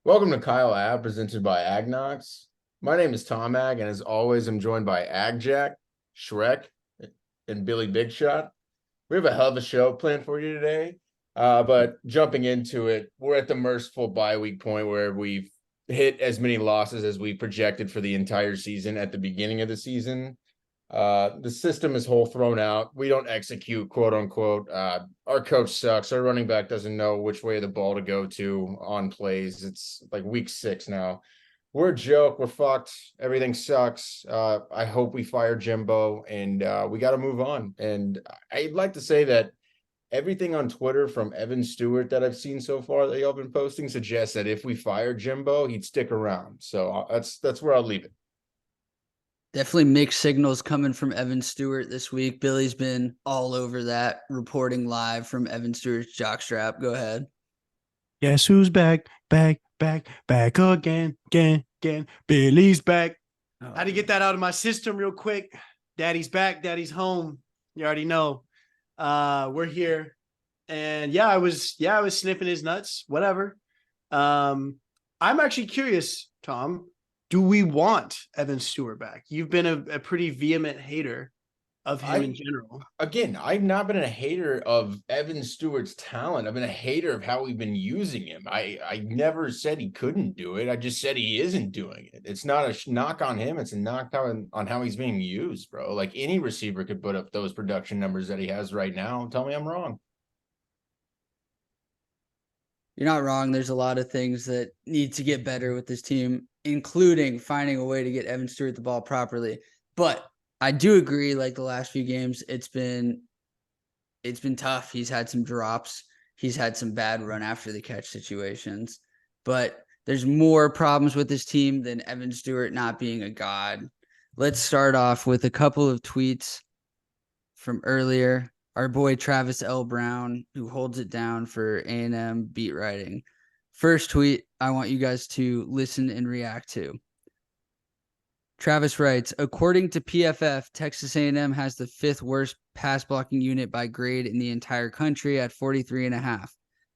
Welcome to Kyle Ave, presented by AgNox. My name is TomAg, and as always, I'm joined by AgJack, Shrek, and Billy Big Shot. We have a hell of a show planned for you today. But jumping into it, we're at the merciful bye week point where we've hit as many losses as we projected for the entire season at the beginning of the season. The system is whole thrown out. We don't execute, quote unquote. Our coach sucks. Our running back doesn't know which way the ball to go to on plays. It's like week 6 now. We're a joke. We're fucked. Everything sucks. I hope we fire Jimbo, and we got to move on. And I'd like to say that everything on Twitter from Evan Stewart that I've seen so far that y'all been posting suggests that if we fire Jimbo, he'd stick around. So that's where I'll leave it. Definitely mixed signals coming from Evan Stewart this week. Billy's been all over that, reporting live from Evan Stewart's jockstrap. Go ahead. Guess who's back again. Billy's back. Oh, Had to get that out of my system real quick. Daddy's back. Daddy's home. You already know. We're here. And I was sniffing his nuts. Whatever. I'm actually curious, Tom. Do we want Evan Stewart back? You've been a pretty vehement hater of him in general. Again, I've not been a hater of Evan Stewart's talent. I've been a hater of how we've been using him. I never said he couldn't do it. I just said he isn't doing it. It's not a knock on him. It's a knock on how he's being used, bro. Like any receiver could put up those production numbers that he has right now. Tell me I'm wrong. You're not wrong. There's a lot of things that need to get better with this team, including finding a way to get Evan Stewart the ball properly. But I do agree, like the last few games, it's been tough. He's had some drops. He's had some bad run after the catch situations. But there's more problems with this team than Evan Stewart not being a god. Let's start off with a couple of tweets from earlier. Our boy Travis L. Brown, who holds it down for A&M beat writing. First tweet I want you guys to listen and react to. Travis writes, according to PFF, Texas A&M has the 5th worst pass blocking unit by grade in the entire country at 43.5.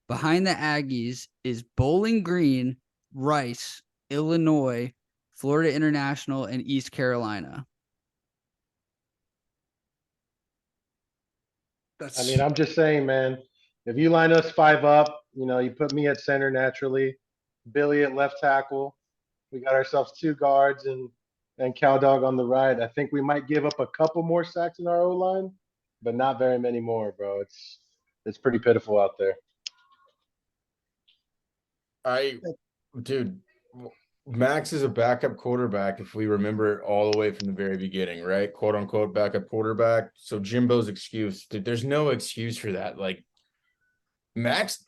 Behind the Aggies is Bowling Green, Rice, Illinois, Florida International, and East Carolina. I'm just saying, man, if you line us 5 up, you put me at center naturally, Billy at left tackle. We got ourselves 2 guards and Cowdog on the right. I think we might give up a couple more sacks in our O-line, but not very many more, bro. It's pretty pitiful out there. Dude, Max is a backup quarterback, if we remember all the way from the very beginning, right? Quote unquote backup quarterback. So Jimbo's excuse, dude, there's no excuse for that. Like, Max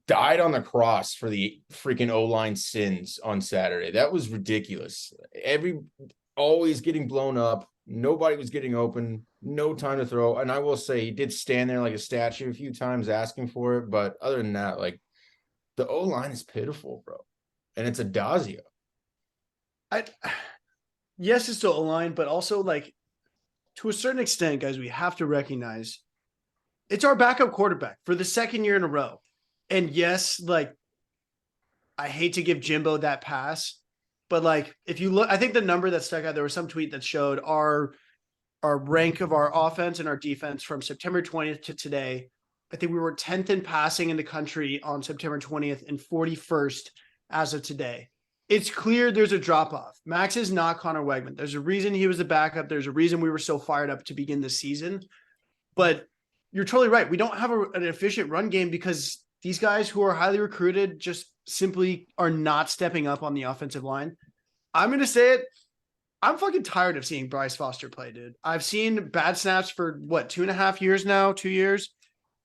died on the cross for the freaking O-line sins on Saturday. That was ridiculous. Always getting blown up. Nobody was getting open. No time to throw. And I will say he did stand there like a statue a few times asking for it. But other than that, like, the O-line is pitiful, bro. And it's a Dazio. Yes, it's still O-line, but also, like, to a certain extent, guys, we have to recognize it's our backup quarterback for the 2nd year in a row. And yes, like, I hate to give Jimbo that pass, but like, if you look, I think the number that stuck out, there was some tweet that showed our rank of our offense and our defense from September 20th to today. I think we were 10th in passing in the country on September 20th and 41st as of today. It's clear there's a drop-off. Max is not Connor Wegman. There's a reason he was the backup. There's a reason we were so fired up to begin the season. But you're totally right. We don't have an efficient run game because these guys who are highly recruited just simply are not stepping up on the offensive line. I'm going to say it. I'm fucking tired of seeing Bryce Foster play, dude. I've seen bad snaps for 2.5 years now, 2 years.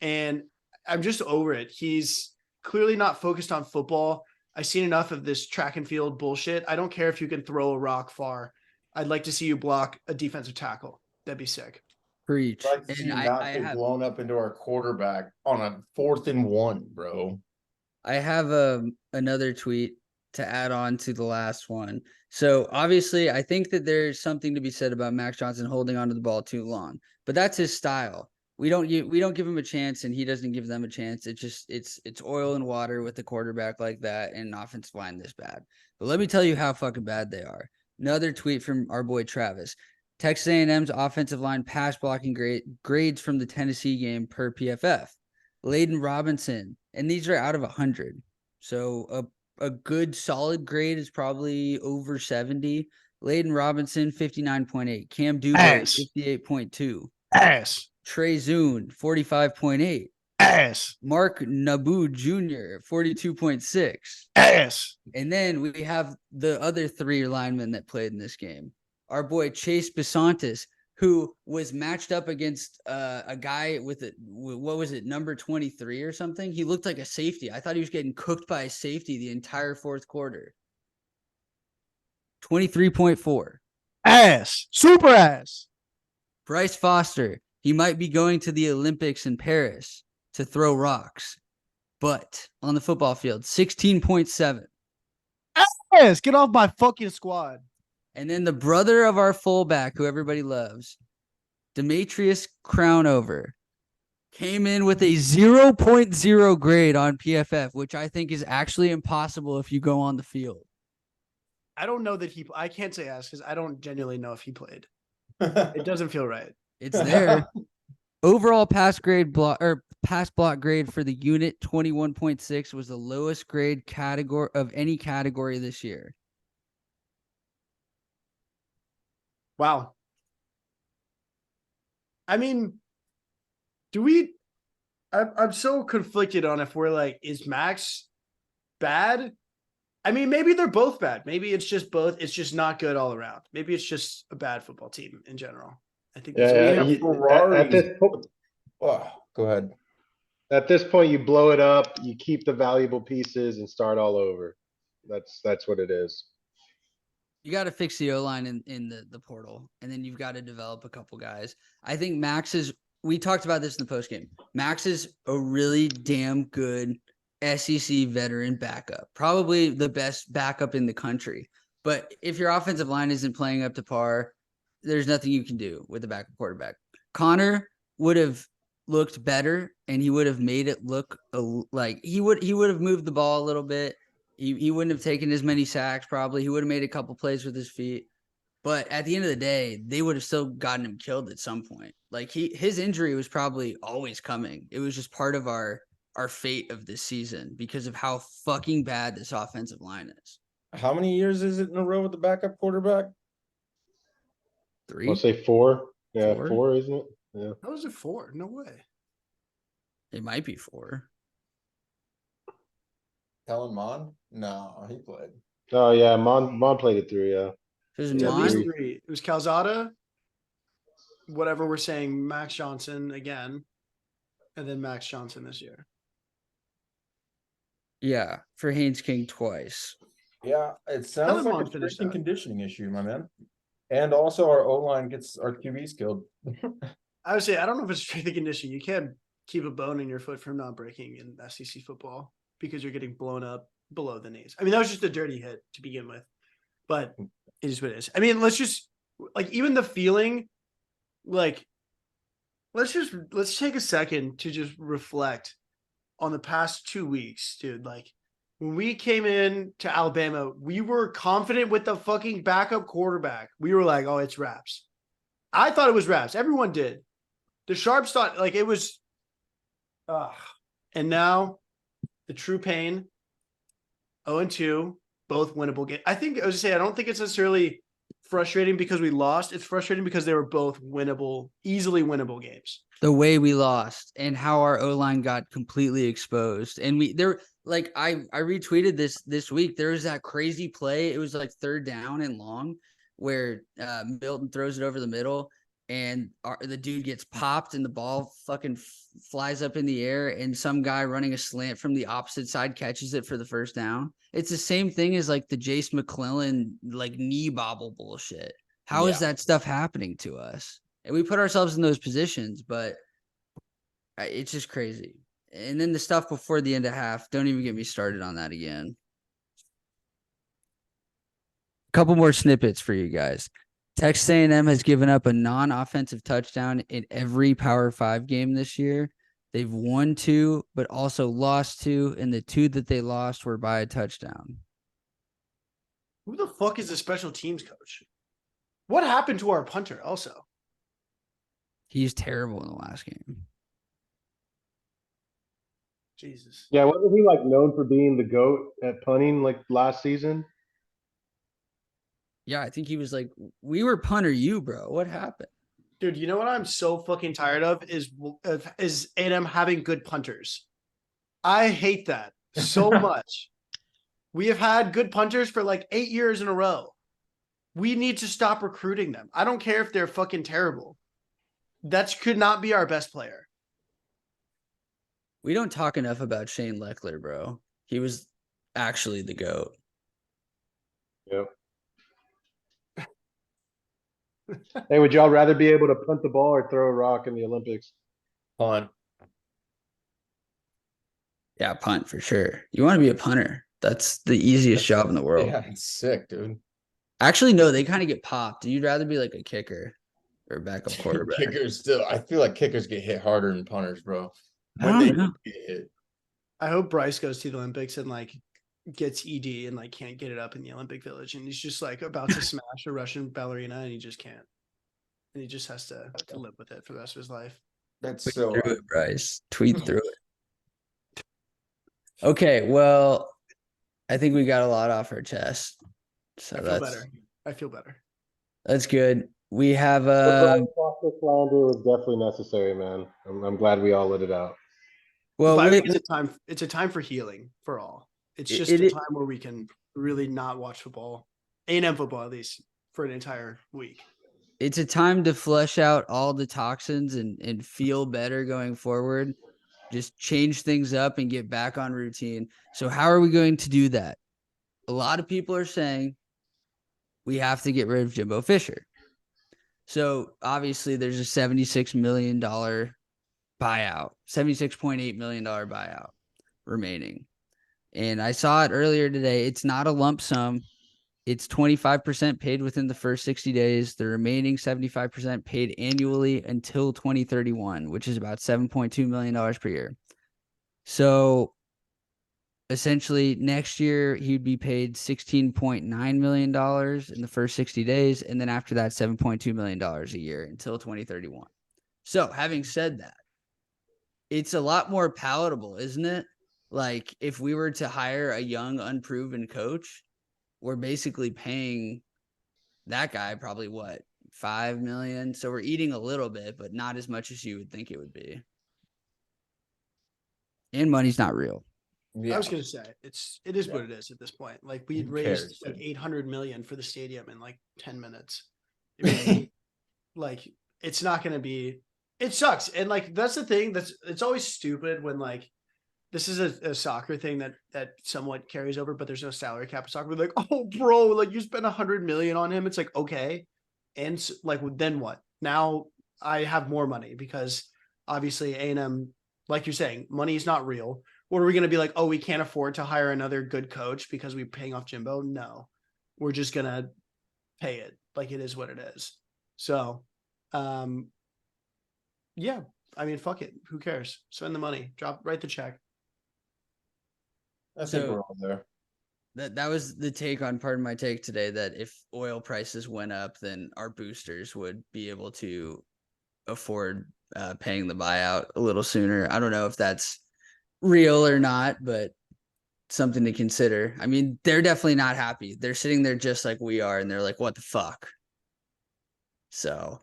And I'm just over it. He's clearly not focused on football. I've seen enough of this track and field bullshit. I don't care if you can throw a rock far. I'd like to see you block a defensive tackle. That'd be sick. Preach. Like to see you not get blown up into our quarterback on a 4th and 1, bro. I have another tweet to add on to the last one. So obviously, I think that there's something to be said about Max Johnson holding onto the ball too long, but that's his style. we don't give him a chance, and he doesn't give them a chance. It's oil and water with a quarterback like that and an offensive line this bad. But let me tell you how fucking bad they are. Another tweet from our boy Travis. Texas A&M's offensive line pass blocking grades from the Tennessee game per PFF. Layden Robinson, and these are out of 100. So a good solid grade is probably over 70. Layden Robinson, 59.8. Cam Dewberry, 58.2. Ass. Trey Zune, 45.8. Ass. Mark Naboo Jr., 42.6. Ass. And then we have the other 3 linemen that played in this game. Our boy Chase Bisontis, who was matched up against a guy with what was it, number 23 or something? He looked like a safety. I thought he was getting cooked by a safety the entire fourth quarter. 23.4. Ass. Super ass. Bryce Foster, he might be going to the Olympics in Paris to throw rocks, but on the football field, 16.7. Ass. Get off my fucking squad. And then the brother of our fullback, who everybody loves, Demetrius Crownover, came in with a 0.0 grade on PFF, which I think is actually impossible if you go on the field. I don't know that I can't say ass because I don't genuinely know if he played. It doesn't feel right. It's there. Overall pass block grade for the unit, 21.6, was the lowest grade category of any category this year. Wow. I mean, I'm so conflicted on if we're like, is Max bad? I mean, maybe they're both bad. Maybe it's just both. It's just not good all around. Maybe it's just a bad football team in general. I think that's At this point, Oh, go ahead. at this point, you blow it up, you keep the valuable pieces and start all over. That's what it is. You got to fix the O-line in the portal, and then you've got to develop a couple guys. I think Max is – we talked about this in the postgame. Max is a really damn good SEC veteran backup, probably the best backup in the country. But if your offensive line isn't playing up to par, there's nothing you can do with the backup quarterback. Connor would have looked better, and he would have made it look like he would have moved the ball a little bit. He wouldn't have taken as many sacks, probably. He would have made a couple plays with his feet. But at the end of the day, they would have still gotten him killed at some point. Like his injury was probably always coming. It was just part of our fate of this season because of how fucking bad this offensive line is. How many years is it in a row with the backup quarterback? 3? I'll say 4. Yeah, 4? 4, isn't it? Yeah. How is it 4? No way. It might be 4. Kellen Mond? No, he played. Oh yeah, Mon played it through. Yeah. It was It's at least Mon. 3. It was Calzada, whatever we're saying, Max Johnson again, and then Max Johnson this year. Yeah, for Haynes King twice. Yeah, it sounds Kellen like Mond a finished freaking out. conditioning issue, my man. And also our O-line gets our QBs killed. I would say I don't know if it's strength and conditioning. You can't keep a bone in your foot from not breaking in SEC football because you're getting blown up below the knees. I mean, that was just a dirty hit to begin with, but it is what it is. I mean, let's just like even the feeling, like let's take a second to just reflect on the past 2 weeks, dude. Like when we came in to Alabama, we were confident with the fucking backup quarterback. We were like, oh, it's wraps. I thought it was wraps. Everyone did. The Sharps thought like it was. And now the true pain. 0-2, both winnable games. I think I was say I don't think it's necessarily frustrating because we lost. It's frustrating because they were both winnable, easily winnable games. The way we lost and how our O-line got completely exposed. And I retweeted this week. There was that crazy play. It was like 3rd down and long where Milton throws it over the middle and the dude gets popped and the ball fucking flies up in the air and some guy running a slant from the opposite side catches it for the 1st down. It's the same thing as like the Jace McClellan like knee bobble bullshit. How is that stuff happening to us? And we put ourselves in those positions, but it's just crazy. And then the stuff before the end of half, don't even get me started on that again. A couple more snippets for you guys. Texas A&M has given up a non-offensive touchdown in every Power 5 game this year. They've won 2, but also lost 2, and the 2 that they lost were by a touchdown. Who the fuck is the special teams coach? What happened to our punter also? He's terrible in the last game. Jesus. Yeah, wasn't he like known for being the GOAT at punting like last season? Yeah, I think he was like, we were punter you, bro. What happened? Dude, you know what I'm so fucking tired of is A&M having good punters. I hate that so much. We have had good punters for like 8 years in a row. We need to stop recruiting them. I don't care if they're fucking terrible. That could not be our best player. We don't talk enough about Shane Leckler, bro. He was actually the GOAT. Yep. Hey, would y'all rather be able to punt the ball or throw a rock in the Olympics? Punt. Yeah, punt for sure. You want to be a punter. That's the easiest job in the world. Yeah, it's sick, dude. Actually, no, they kind of get popped. You'd rather be like a kicker or backup quarterback. Kickers still, I feel like kickers get hit harder than punters, bro. I When don't they know. get hit. I hope Bryce goes to the Olympics and like gets ED and like can't get it up in the Olympic Village, and he's just like about to smash a Russian ballerina and he just can't. And he just has to live with it for the rest of his life. That's Tweet so through it, Bryce. Tweet through it. Okay, well, I think we got a lot off our chest. So I feel better. I feel better. That's good. We have The Foster slander was definitely necessary, man. I'm glad we all let it out. well, But I think it's a time for healing for all. It's just a it- time where we can really not watch football, A&M football at least, for an entire week. it's a time to flush out all the toxins and feel better going forward. Just change things up and get back on routine. So how are we going to do that? A lot of people are saying we have to get rid of Jimbo Fisher. So obviously there's a $76 million buyout, $76.8 million buyout remaining. And I saw it earlier today. It's not a lump sum. It's 25% paid within the first 60 days. The remaining 75% paid annually until 2031, which is about $7.2 million per year. So essentially next year he'd be paid $16.9 million in the first 60 days. And then after that, $7.2 million a year until 2031. So having said that, it's a lot more palatable, isn't it? Like if we were to hire a young, unproven coach, we're basically paying that guy probably what, 5 million. So we're eating a little bit, but not as much as you would think it would be. And money's not real. I was gonna say it is what it is at this point. Like we Who raised cares, like dude? 800 million for the stadium in like 10 minutes. I mean, like it's not gonna be. It sucks, and like that's the thing. It's always stupid when like this is a soccer thing that somewhat carries over, but there's no salary cap of soccer. We're like, oh, bro, like you spent 100 million on him. It's like okay, and like then what? Now I have more money because obviously A&M, like you're saying, money is not real. Or are we going to be like, oh, we can't afford to hire another good coach because we're paying off Jimbo? No, we're just going to pay it like it is what it is. So, yeah, I mean, fuck it. Who cares? Spend the money, write the check. I think So- we're all there. That was the take on Pardon My Take today, that if oil prices went up, then our boosters would be able to afford paying the buyout a little sooner. I don't know if that's real or not, but something to consider. I mean, they're definitely not happy. They're sitting there just like we are, and they're like, what the fuck? So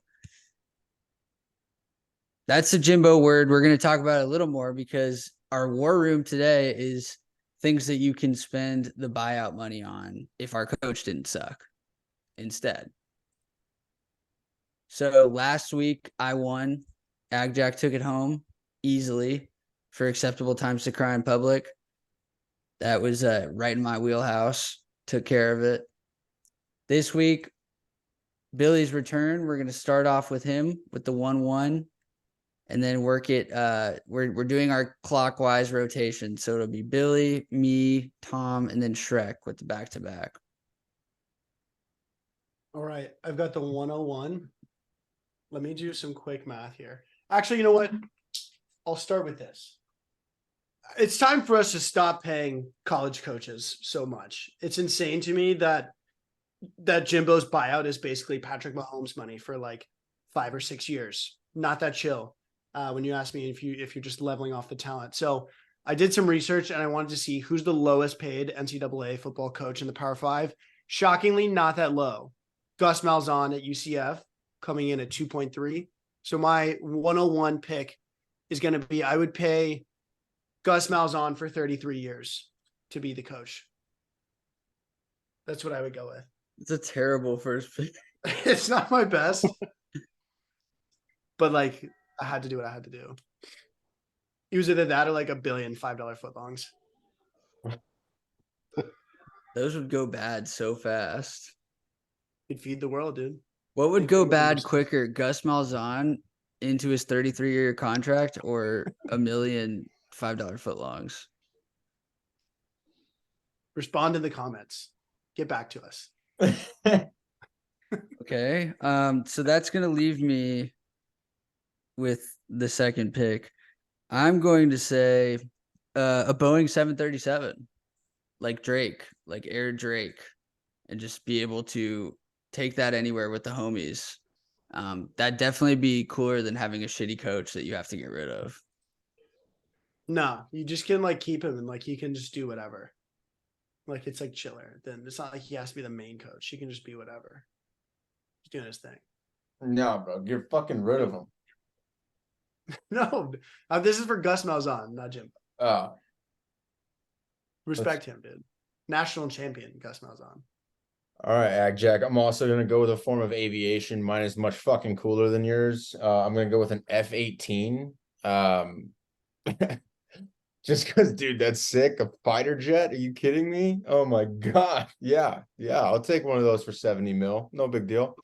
that's the Jimbo word. We're going to talk about it a little more because our war room today is things that you can spend the buyout money on if our coach didn't suck instead. So last week I won. AgJack took it home easily for acceptable times to cry in public. That was right in my wheelhouse. Took care of it. This week, Billy's return. We're going to start off with him with the 1-1 and then work it. We're doing our clockwise rotation. So it'll be Billy, me, Tom, and then Shrek with the back-to-back. All right, I've got the 101. Let me do some quick math here. Actually, you know what? I'll start with this. It's time for us to stop paying college coaches so much. It's insane to me that Jimbo's buyout is basically Patrick Mahomes money for like 5 or 6 years. Not that chill. When you ask me if you're just leveling off the talent. So I did some research and I wanted to see who's the lowest paid NCAA football coach in the Power Five. Shockingly, not that low. Gus Malzahn at UCF coming in at 2.3. So my 101 pick is going to be, I would pay Gus Malzahn for 33 years to be the coach. That's what I would go with. It's a terrible first pick. It's not my best, but like I had to do what I had to do. It was either that or like $1 billion $5 footlongs. Those would go bad so fast. You'd feed the world, dude. What would Think go about bad yourself. quicker, Gus Malzahn into his 33-year contract or $1 million $5 footlongs? Respond in the comments. Get back to us. Okay. So that's gonna leave me with the second pick. I'm going to say a Boeing 737, like Drake, like Air Drake, and just be able to take that anywhere with the homies. That'd definitely be cooler than having a shitty coach that you have to get rid of. No, you just can like keep him and like he can just do whatever. Like it's like chiller. Then it's not like he has to be the main coach. He can just be whatever. He's doing his thing. No, bro, you're fucking rid of him. No, this is for Gus Malzahn, not Jim. Oh, Respect him, dude. National champion, Gus Malzahn. all right, AgJack. I'm also gonna go with a form of aviation. Mine is much fucking cooler than yours. I'm gonna go with an F-18. Just because, dude, that's sick. A fighter jet? Are you kidding me? Oh my god. Yeah, I'll take one of those for 70 mil. No big deal.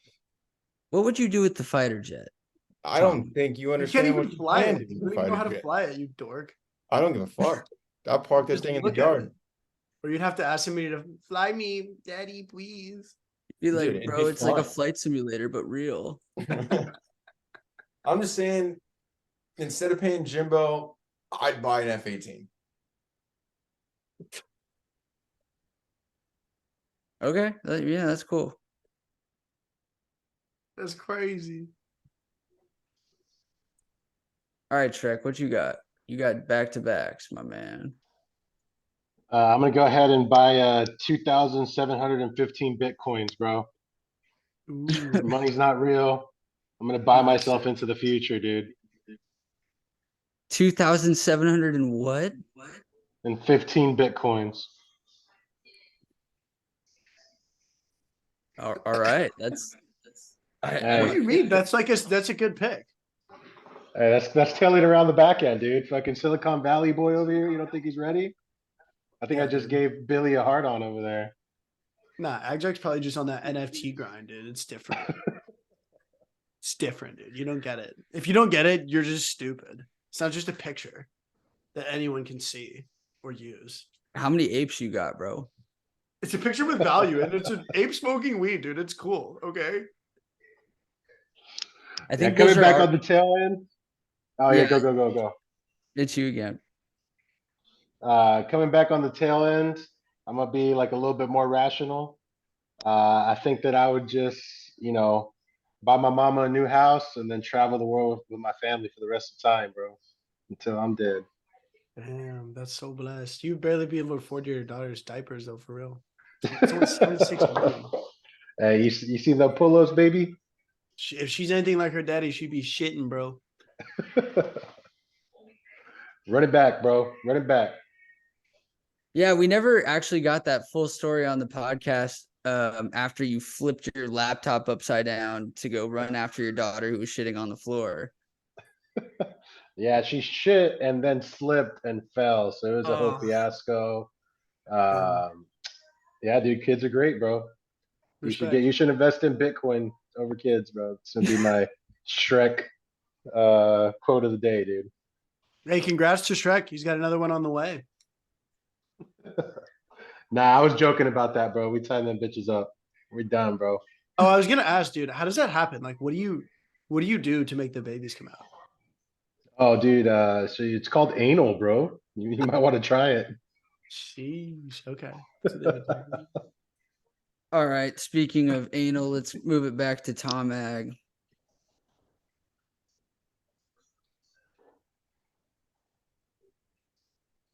What would you do with the fighter jet? I Tom. don't think you You can't understand even what you fly can it. do You with don't a even know fighter how to jet. fly it, you dork. I don't give a fuck. I'll park this Just thing in the look at it. garden. Or you'd have to ask somebody to fly me, daddy, please. Be like, Dude, it'd bro, be it's like a fun. flight simulator, but real. I'm just saying, instead of paying Jimbo, I'd buy an F-18. Okay. Yeah, that's cool. That's crazy. All right, Shrek, what you got? You got back-to-backs, my man. I'm gonna go ahead and buy 2,715 Bitcoins, bro. Ooh. Money's not real. I'm gonna buy myself into the future, dude. 2,700 and what? And 15 Bitcoins. All right. That's What Hey. do you mean? That's a good pick. Hey, that's tailored around the back end, dude. Fucking Silicon Valley boy over here. You don't think he's ready? I think I Yeah, just dude. gave Billy a hard on over there. Nah, AgJack's probably just on that NFT grind, dude. It's different. It's different, dude. You don't get it. If you don't get it, you're just stupid. It's not just a picture that anyone can see or use. how many apes you got, bro? It's a picture with value, and it's an ape smoking weed, dude. It's cool. Okay. I Yeah, think coming those are back our- on the tail end. Oh yeah, Yeah. go. It's you again. Coming back on the tail end, I'm gonna be like a little bit more rational. I think that I would just, buy my mama a new house and then travel the world with my family for the rest of the time, bro, until I'm dead. Damn, that's so blessed. You barely be able to afford your daughter's diapers, though, for real. It's only 76 million. Hey, you see the polos, baby? If she's anything like her daddy, she'd be shitting, bro. Run it back, bro. Run it back. Yeah, we never actually got that full story on the podcast after you flipped your laptop upside down to go run after your daughter who was shitting on the floor. Yeah, she shit and then slipped and fell, so it was a whole Oh. fiasco. Yeah, dude, kids are great, bro. Respect. You should invest in Bitcoin over kids, bro. It's gonna be my Shrek quote of the day, dude. Hey, congrats to Shrek. He's got another one on the way. Nah, I was joking about that, bro. We tied them bitches up. We're done, bro. Oh, I was gonna ask, dude, how does that happen? Like, what do you do to make the babies come out? Oh, dude. So it's called anal, bro. You might want to try it. Sheesh. Okay. So they've been talking. All right. Speaking of anal, let's move it back to TomAg.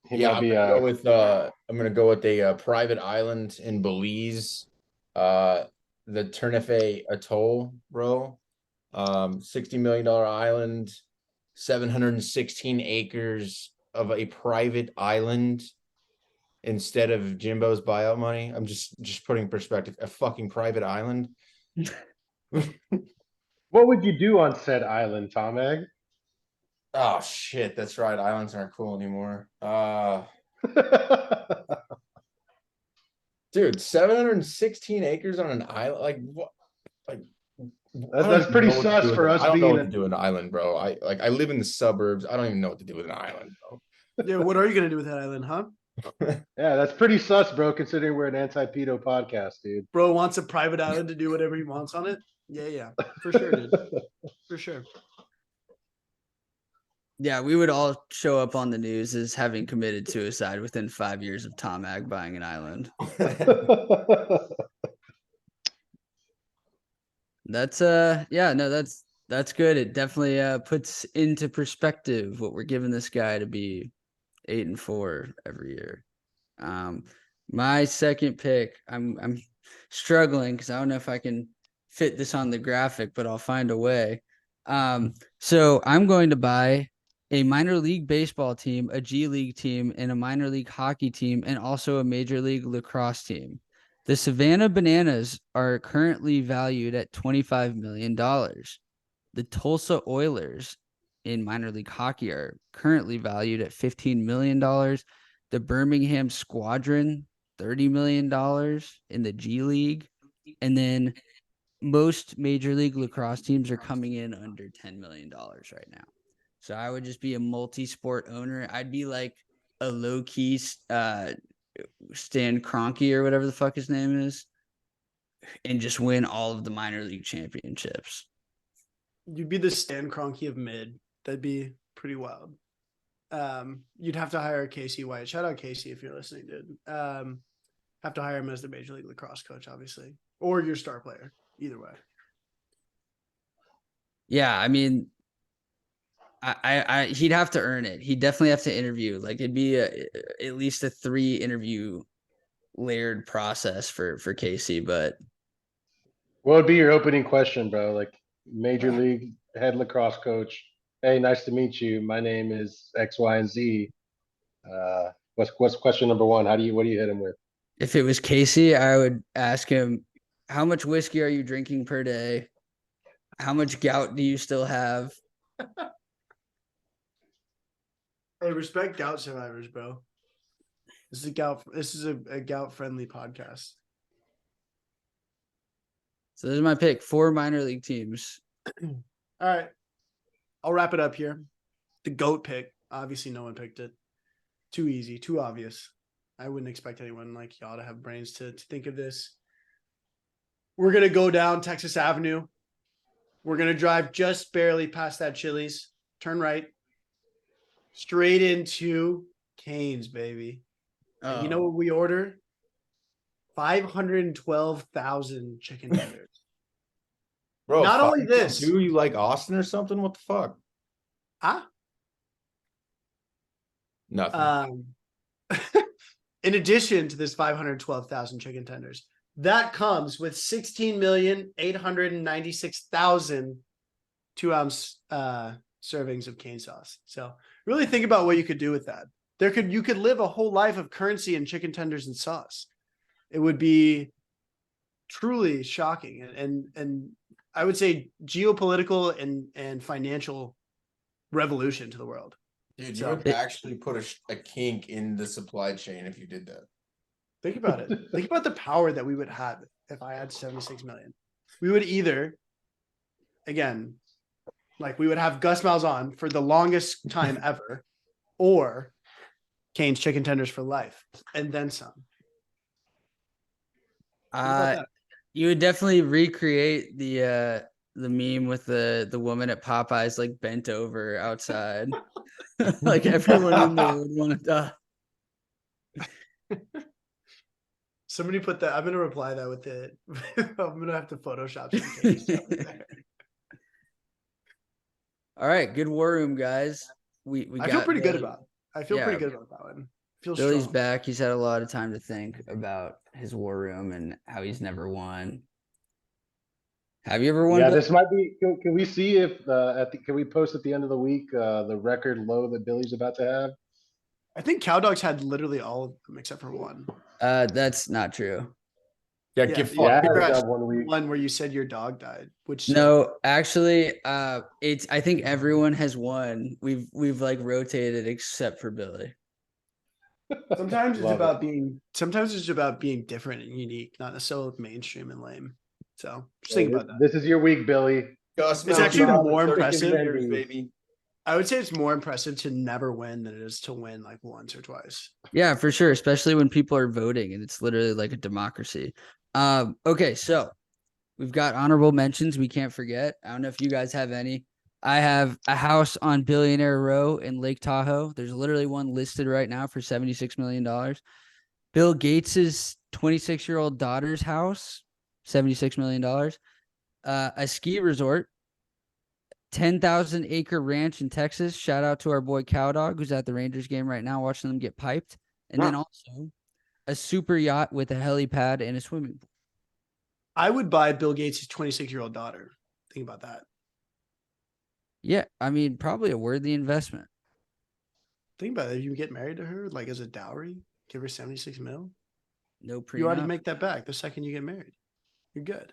He Yeah, might be I'm gonna go with a private island in Belize, the Ternate Atoll, bro. $60 million island, 716 acres of a private island instead of Jimbo's buyout money. I'm just putting in perspective, a fucking private island. What would you do on said island, Tomag? Oh shit, that's right. Islands aren't cool anymore. Dude, 716 acres on an island. Like what? Like I don't That's even pretty know what to sus do with for it. us I don't know being what to do with an island, bro. I live in the suburbs. I don't even know what to do with an island, bro. Yeah, what are you gonna do with that island, huh? Yeah, that's pretty sus, bro, considering we're an anti-pedo podcast, dude. Bro wants a private island to do whatever he wants on it. Yeah, for sure, dude. For sure. Yeah, we would all show up on the news as having committed suicide within 5 years of TomAg buying an island. That's yeah, no, that's good. It definitely puts into perspective what we're giving this guy to be 8-4 every year. My second pick, I'm struggling because I don't know if I can fit this on the graphic, but I'll find a way. So I'm going to buy a minor league baseball team, a G League team, and a minor league hockey team, and also a major league lacrosse team. The Savannah Bananas are currently valued at $25 million. The Tulsa Oilers in minor league hockey are currently valued at $15 million. The Birmingham Squadron, $30 million in the G League. And then most major league lacrosse teams are coming in under $10 million right now. So I would just be a multi-sport owner. I'd be like a low-key Stan Kroenke or whatever the fuck his name is, and just win all of the minor league championships. You'd be the Stan Kroenke of mid. That'd be pretty wild. You'd have to hire Casey White. Shout out Casey if you're listening, dude. Have to hire him as the major league lacrosse coach, obviously, or your star player. Either way. Yeah, I mean, he'd have to earn it. He'd definitely have to interview. Like it'd be at least a 3 interview layered process for Casey. But What would be your opening question, bro? Like major league head lacrosse coach. Hey, nice to meet you. My name is X, Y, and Z. What's question number one? What do you hit him with? if it was Casey, I would ask him, how much whiskey are you drinking per day? How much gout do you still have? Hey, respect gout survivors, bro. This is a gout friendly podcast. So this is my pick. 4 minor league teams. All right. I'll wrap it up here. The GOAT pick. Obviously, no one picked it. Too easy, too obvious. I wouldn't expect anyone like y'all to have brains to think of this. We're going to go down Texas Avenue. We're going to drive just barely past that Chili's. Turn right. Straight into Cane's, baby. And you know what we order? 512,000 chicken tenders. Bro, Not only this. Do you like Austin or something? What the fuck? Nothing. In addition to this 512,000 chicken tenders, that comes with 16,896,000 2-ounce servings of cane sauce. So really think about what you could do with that. You could live a whole life of currency in chicken tenders and sauce. It would be truly shocking and I would say geopolitical and financial revolution to the world. Dude, you would actually put a kink in the supply chain if you did that. Think about it. Think about the power that we would have if I had 76 million. We would either, again, like we would have Gus Malzahn for the longest time ever, or Cane's chicken tenders for life, and then some. You would definitely recreate the meme with the woman at Popeyes like bent over outside. Like everyone in there would want to die. Somebody put that. I'm gonna reply that with it. I'm gonna have to Photoshop some case stuff in there. All right, good war room, guys. We I feel got pretty good Billy. about. I feel Yeah. pretty good about that one. Feels Billy's strong. back. He's had a lot of time to think about his war room and how he's never won. Have you ever won? Yeah, Bill? this might be. Can we see if can we post at the end of the week the record low that Billy's about to have? I think Cow Dogs had literally all of them except for one. That's not true. Yeah, Yeah, get Yeah, fucked. I had Congrats. that one week. One where you said your dog died, which No, actually, it's I think everyone has won. We've like rotated except for Billy. sometimes it's Love it. about being. Sometimes it's about being different and unique, not necessarily mainstream and lame. So just think about that. This is your week, Billy. Gus It's Malzahn, actually more 30 impressive. years, baby. I would say it's more impressive to never win than it is to win like once or twice. Yeah, for sure, especially when people are voting and it's literally like a democracy. Okay, so we've got honorable mentions we can't forget. I don't know if you guys have any. I have a house on Billionaire Row in Lake Tahoe. There's literally one listed right now for $76 million. Bill Gates's 26-year-old daughter's house, $76 million. A ski resort, 10,000 acre ranch in Texas. Shout out to our boy Cowdog, who's at the Rangers game right now, watching them get piped. And then also a super yacht with a helipad and a swimming pool. I would buy Bill Gates' 26-year-old daughter. Think about that. Yeah, I mean, probably a worthy investment. Think about it. If you get married to her, like as a dowry, give her 76 mil. No prenup. You already make that back the second you get married. You're good.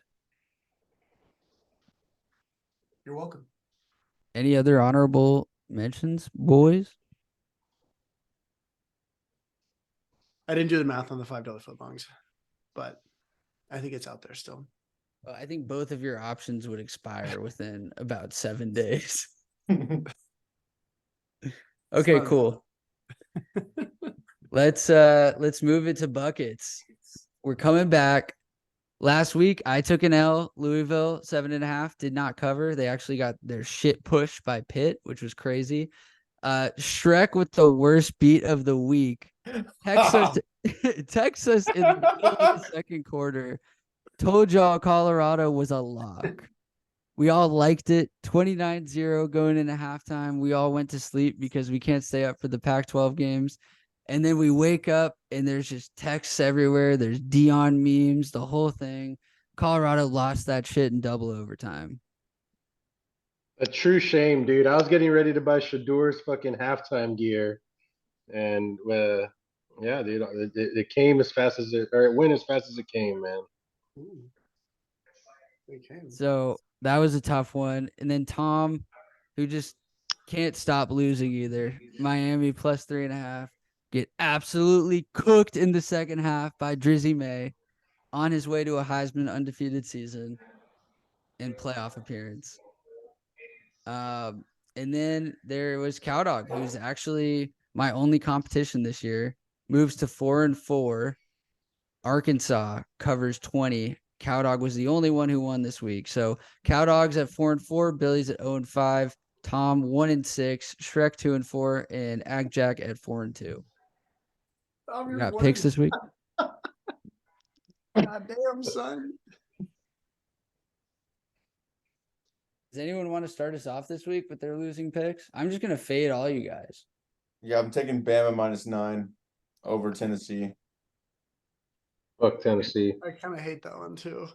You're welcome. Any other honorable mentions, boys? I didn't do the math on the $5 footlongs, but I think it's out there still. Well, I think both of your options would expire within about 7 days. Okay, cool. Let's move it to buckets. We're coming back. Last week I took an L. Louisville 7.5 did not cover. They actually got their shit pushed by Pitt, which was crazy. Shrek with the worst beat of the week. Texas in the middle of the second quarter. Told y'all Colorado was a lock. We all liked it. 29-0 going into halftime. We all went to sleep because we can't stay up for the Pac-12 games. And then we wake up and there's just texts everywhere. There's Dion memes, the whole thing. Colorado lost that shit in double overtime. A true shame, dude. I was getting ready to buy Shadur's fucking halftime gear, and yeah, dude, it came as fast as it went as fast as it came, man. Ooh. So that was a tough one. And then Tom, who just can't stop losing either. Miami plus 3.5. Get absolutely cooked in the second half by Drizzy May on his way to a Heisman undefeated season and playoff appearance. And then there was Cowdog, who's actually my only competition this year. Moves to 4-4. Arkansas covers 20. Cowdog was the only one who won this week. So Cowdog's at 4-4, Billy's at 0-5, Tom 1-6, Shrek 2-4, and AgJack at 4-2. You got picks this week? God damn, son. Does anyone want to start us off this week with their losing picks? I'm just gonna fade all you guys. Yeah, I'm taking Bama -9 over Tennessee. Fuck Tennessee. I kind of hate that one too.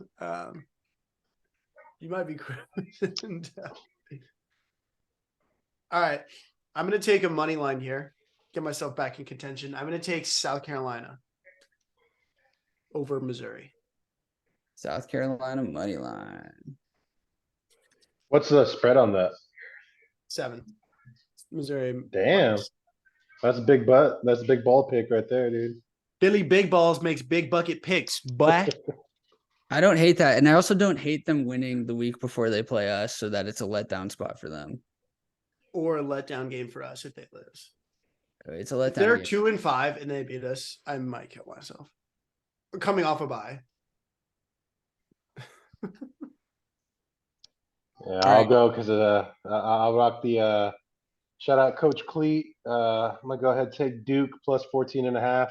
You might be cruising down. All right. I'm going to take a money line here. Get myself back in contention. I'm going to take South Carolina over Missouri. South Carolina money line. What's the spread on that? 7. Missouri. Damn. That's a big butt. That's a big ball pick right there, dude. Billy Big Balls makes big bucket picks, but I don't hate that. And I also don't hate them winning the week before they play us so that it's a letdown spot for them. or a letdown game for us if they lose. It's a letdown. If they're game. 2-5 and they beat us, I might kill myself. Coming off a bye. Yeah, All I'll right. go because I'll rock the shout out Coach Cleat. I'm gonna go ahead and take Duke plus 14 and a half.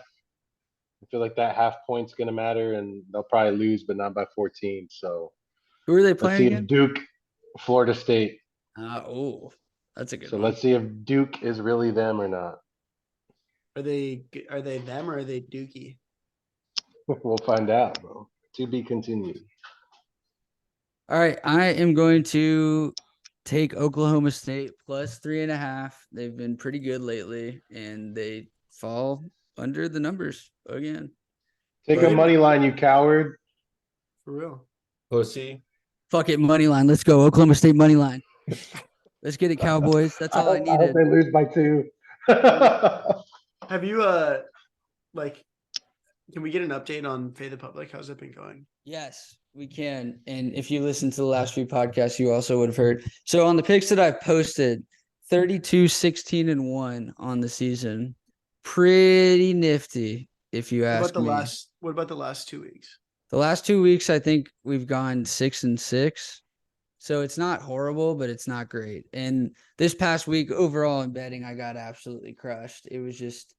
I feel like that half point's gonna matter, and they'll probably lose, but not by 14. So Who are they let's playing see if again? Duke, Florida State. Oh, that's a good So one. let's see if Duke is really them or not. Are they them or are they Dookie? We'll find out, bro. To be continued. All right, I am going to take Oklahoma State plus 3.5. They've been pretty good lately, and they fall under the numbers again. Take a money line, you coward. For real. Pussy. Fuck it, money line. Let's go, Oklahoma State money line. Let's get it, Cowboys. That's all I hope needed. they lose by 2. Have you like can we get an update on Fade the Public? How's it been going? Yes, we can. And if you listen to the last few podcasts, you also would have heard. So on the picks that I posted, 32, 16, and 1 on the season. Pretty nifty, if you ask me. What about the last 2 weeks? The last 2 weeks, I think we've gone 6 and 6. So it's not horrible, but it's not great. And this past week, overall in betting, I got absolutely crushed. It was just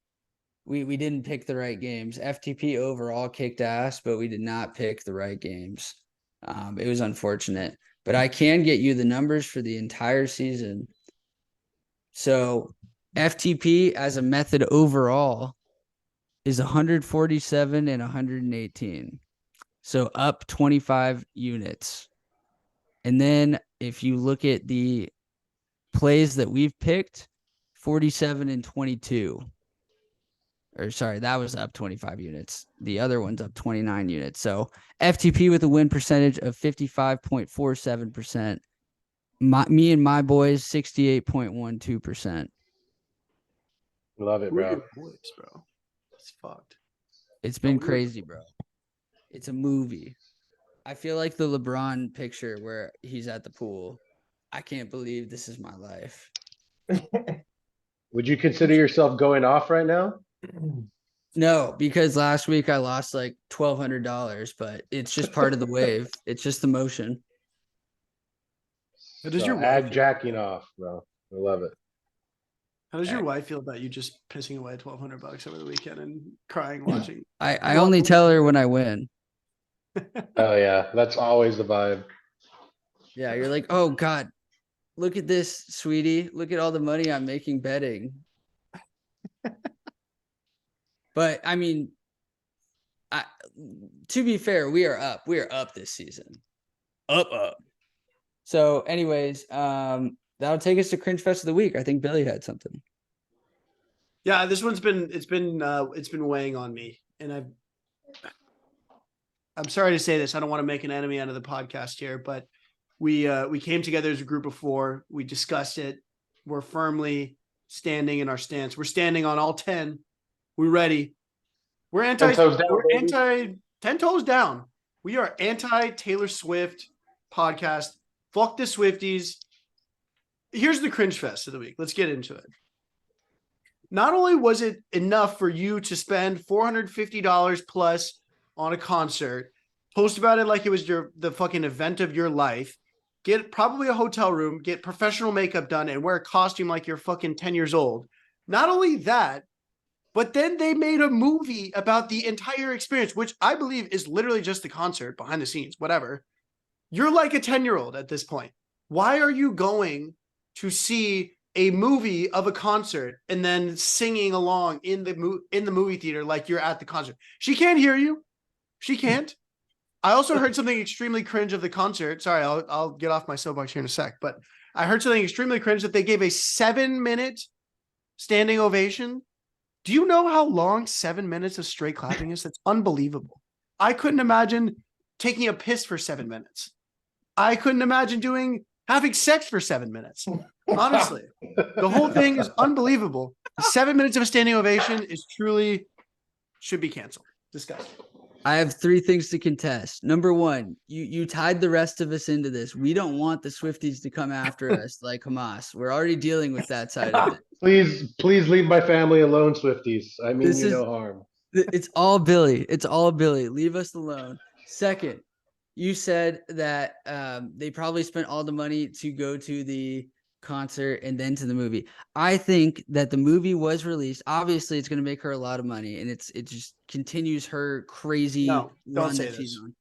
we didn't pick the right games. FTP overall kicked ass, but we did not pick the right games. It was unfortunate. But I can get you the numbers for the entire season. So FTP as a method overall is 147 and 118. So up 25 units. And then if you look at the plays that we've picked, 47 and 22. Or sorry, that was up 25 units. The other one's up 29 units. So FTP with a win percentage of 55.47%. Me and my boys, 68.12%. Love it, Who are bro. your boys, bro? It's fucked. It's been crazy, bro. It's a movie. I feel like the LeBron picture where he's at the pool. I can't believe this is my life. Would you consider yourself going off right now? No, because last week I lost like $1,200, but it's just part of the wave. It's just the motion. How does So your wife feel? AgJacking off, bro. I love it. How does your wife feel about you just pissing away $1,200 over the weekend and crying Yeah. watching? I only tell her when I win. Oh yeah, that's always the vibe. Yeah, you're like, oh God, look at this, sweetie. Look at all the money I'm making betting. But I mean, to be fair, we are up. We are up this season. Up. So, anyways, that'll take us to Cringe Fest of the week. I think Billy had something. Yeah, this one's been weighing on me, and I'm sorry to say this. I don't want to make an enemy out of the podcast here, but we came together as a group of 4. We discussed it. We're firmly standing in our stance. We're standing on all 10. We're ready. We're 10 toes down, baby. 10 toes down. We are anti Taylor Swift podcast. Fuck the Swifties. Here's the Cringe Fest of the week. Let's get into it. Not only was it enough for you to spend $450 plus on a concert, post about it like it was the fucking event of your life, get probably a hotel room, get professional makeup done, and wear a costume like you're fucking 10 years old. Not only that, but then they made a movie about the entire experience, which I believe is literally just the concert behind the scenes, whatever. You're like a 10-year-old at this point. Why are you going to see a movie of a concert and then singing along in the movie theater like you're at the concert? She can't hear you. She can't. I also heard something extremely cringe of the concert. Sorry, I'll get off my soapbox here in a sec, but I heard something extremely cringe that they gave a 7-minute standing ovation. Do you know how long 7 minutes of straight clapping is? That's unbelievable. I couldn't imagine taking a piss for 7 minutes. I couldn't imagine having sex for 7 minutes. Honestly, the whole thing is unbelievable. 7 minutes of a standing ovation should be canceled. Disgusting. I have 3 things to contest. Number 1, you tied the rest of us into this. We don't want the Swifties to come after us like Hamas. We're already dealing with that side of it. Please leave my family alone, Swifties. I mean no harm. It's all Billy. It's all Billy. Leave us alone. Second, you said that they probably spent all the money to go to the concert and then to the movie. I think that the movie was released. Obviously, it's going to make her a lot of money, and it just continues her crazy No, don't run say that she's this. on.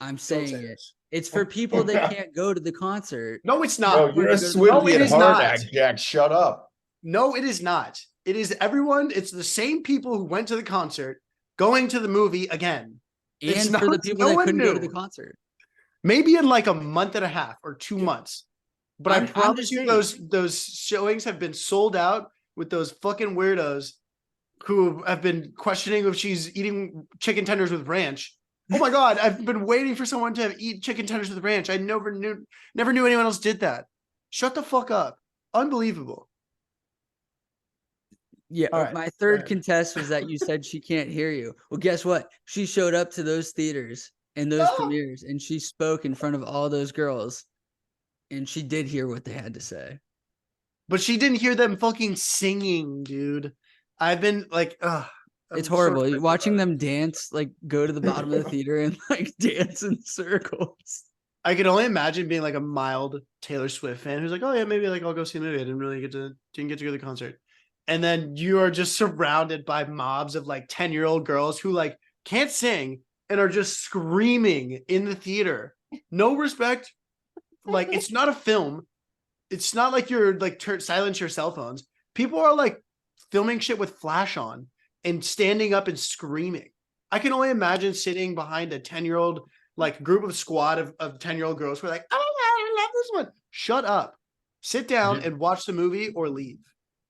I'm Don't say saying it. this. It's for people that can't go to the concert. No, it's No, not. you're a to go to the No, Swifty it at is heart, not. AgJack. Shut up. No, it is not. It is everyone. It's the same people who went to the concert going to the movie again. It's And not. for the people No that one couldn't go to the knew. concert. Maybe in like a month and a half or 2 months. But I I'm promise just you, saying. those showings have been sold out with those fucking weirdos who have been questioning if she's eating chicken tenders with ranch. Oh my god, I've been waiting for someone to eat chicken tenders with ranch. I never knew anyone else did that. Shut the fuck up. Unbelievable. Yeah, All right, my go third ahead. contest was that you said she can't hear you. Well, guess what? She showed up to those theaters and those No. premieres, and she spoke in front of all those girls, and she did hear what they had to say. But she didn't hear them fucking singing, dude. I've been like, ugh. It's I'm so horrible excited watching about it. them dance, like go to the bottom of the theater and like dance in circles. I can only imagine being like a mild Taylor Swift fan who's like, oh yeah, maybe like I'll go see the movie. I didn't get to go to the concert. And then you are just surrounded by mobs of like 10-year-old girls who like can't sing and are just screaming in the theater. No respect. Like it's not a film. It's not like you're like silence your cell phones. People are like filming shit with flash on and standing up and screaming. I can only imagine sitting behind a 10-year-old like group of squad of 10-year-old girls who are like, oh, I love this one. Shut up. Sit down and watch the movie or leave.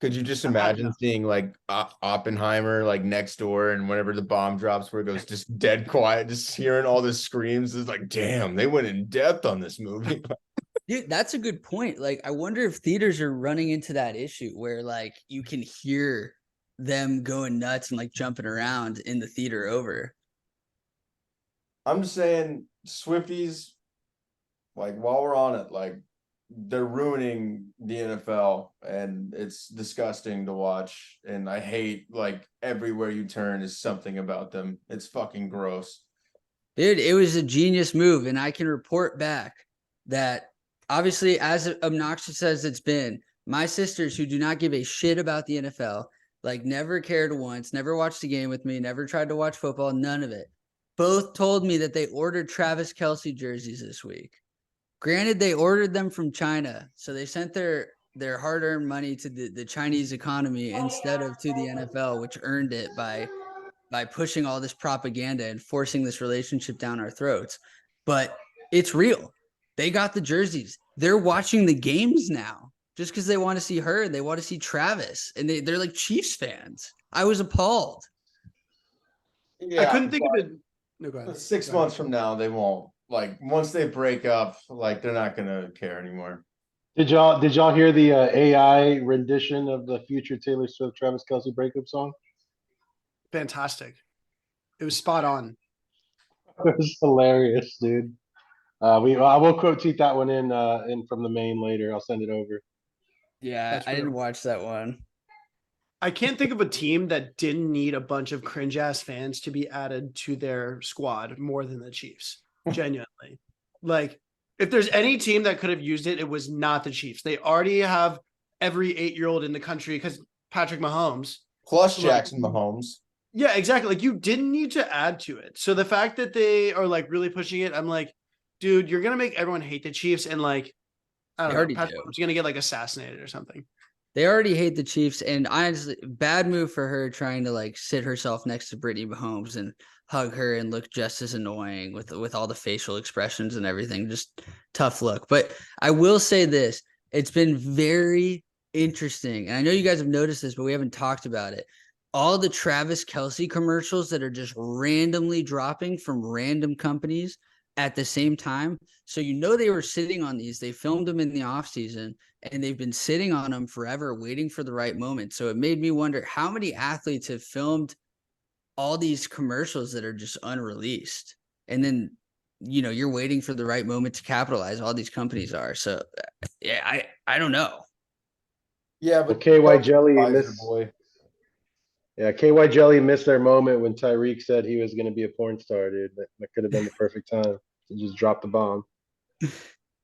Could you just I've had imagine enough. seeing like Oppenheimer like next door, and whenever the bomb drops, where it goes just dead quiet, just hearing all the screams? It's like, damn, they went in depth on this movie. Dude, that's a good point. Like, I wonder if theaters are running into that issue where like you can hear them going nuts and like jumping around in the theater over. I'm just saying, Swifties, like while we're on it, like they're ruining the NFL, and it's disgusting to watch. And I hate like everywhere you turn is something about them. It's fucking gross. Dude, it was a genius move, and I can report back that obviously, as obnoxious as it's been, my sisters who do not give a shit about the NFL, like never cared once, never watched a game with me, never tried to watch football, none of it, both told me that they ordered Travis Kelce jerseys this week. Granted, they ordered them from China, so they sent their hard-earned money to the Chinese economy instead of to the NFL, which earned it by pushing all this propaganda and forcing this relationship down our throats. But it's real. They got the jerseys. They're watching the games now just because they want to see her. They want to see Travis, and they're like Chiefs fans. I was appalled. I couldn't think of it. No, go ahead. 6 months from now, they won't. Like once they break up, like they're not gonna care anymore. Did y'all hear the AI rendition of the future Taylor Swift Travis Kelce breakup song? Fantastic. It was spot on. It was hilarious, dude. I will quote tweet that one in from the main later. I'll send it over. Yeah, That's I didn't real. watch that one. I can't think of a team that didn't need a bunch of cringe ass fans to be added to their squad more than the Chiefs. Genuinely. Like, if there's any team that could have used it, it was not the Chiefs. They already have every 8-year-old in the country because Patrick Mahomes. Plus Jackson Mahomes. Yeah, exactly. Like, you didn't need to add to it. So the fact that they are like really pushing it, I'm like, dude, you're gonna make everyone hate the Chiefs, and like, I They don't know, already Patrick do. Mahomes is gonna get like assassinated or something. They already hate the Chiefs, and honestly, bad move for her trying to like sit herself next to Brittany Mahomes and hug her and look just as annoying with all the facial expressions and everything. Just tough look. But I will say this: it's been very interesting, and I know you guys have noticed this, but we haven't talked about it. All the Travis Kelce commercials that are just randomly dropping from random companies at the same time. So you know they were sitting on these. They filmed them in the off season, and they've been sitting on them forever, waiting for the right moment. So it made me wonder how many athletes have filmed all these commercials that are just unreleased. And then, you're waiting for the right moment to capitalize. All these companies are. So yeah, I don't know. Yeah, Well, but KY Jelly Pfizer missed. boy. Yeah, KY Jelly missed their moment when Tyreek said he was going to be a porn star, dude. That could have been the perfect time. to just drop the bomb.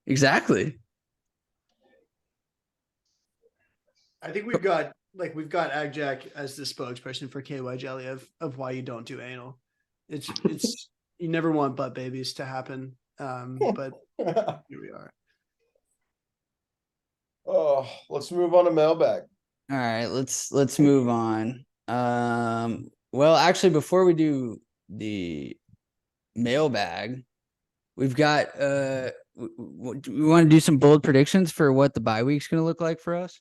Exactly. I think we've got AgJack as the spokesperson for KY Jelly of why you don't do anal. It's you never want butt babies to happen. But here we are. Oh, let's move on to mailbag. All right, let's move on. Well, actually, before we do the mailbag, we've got we want to do some bold predictions for what the bye week's going to look like for us.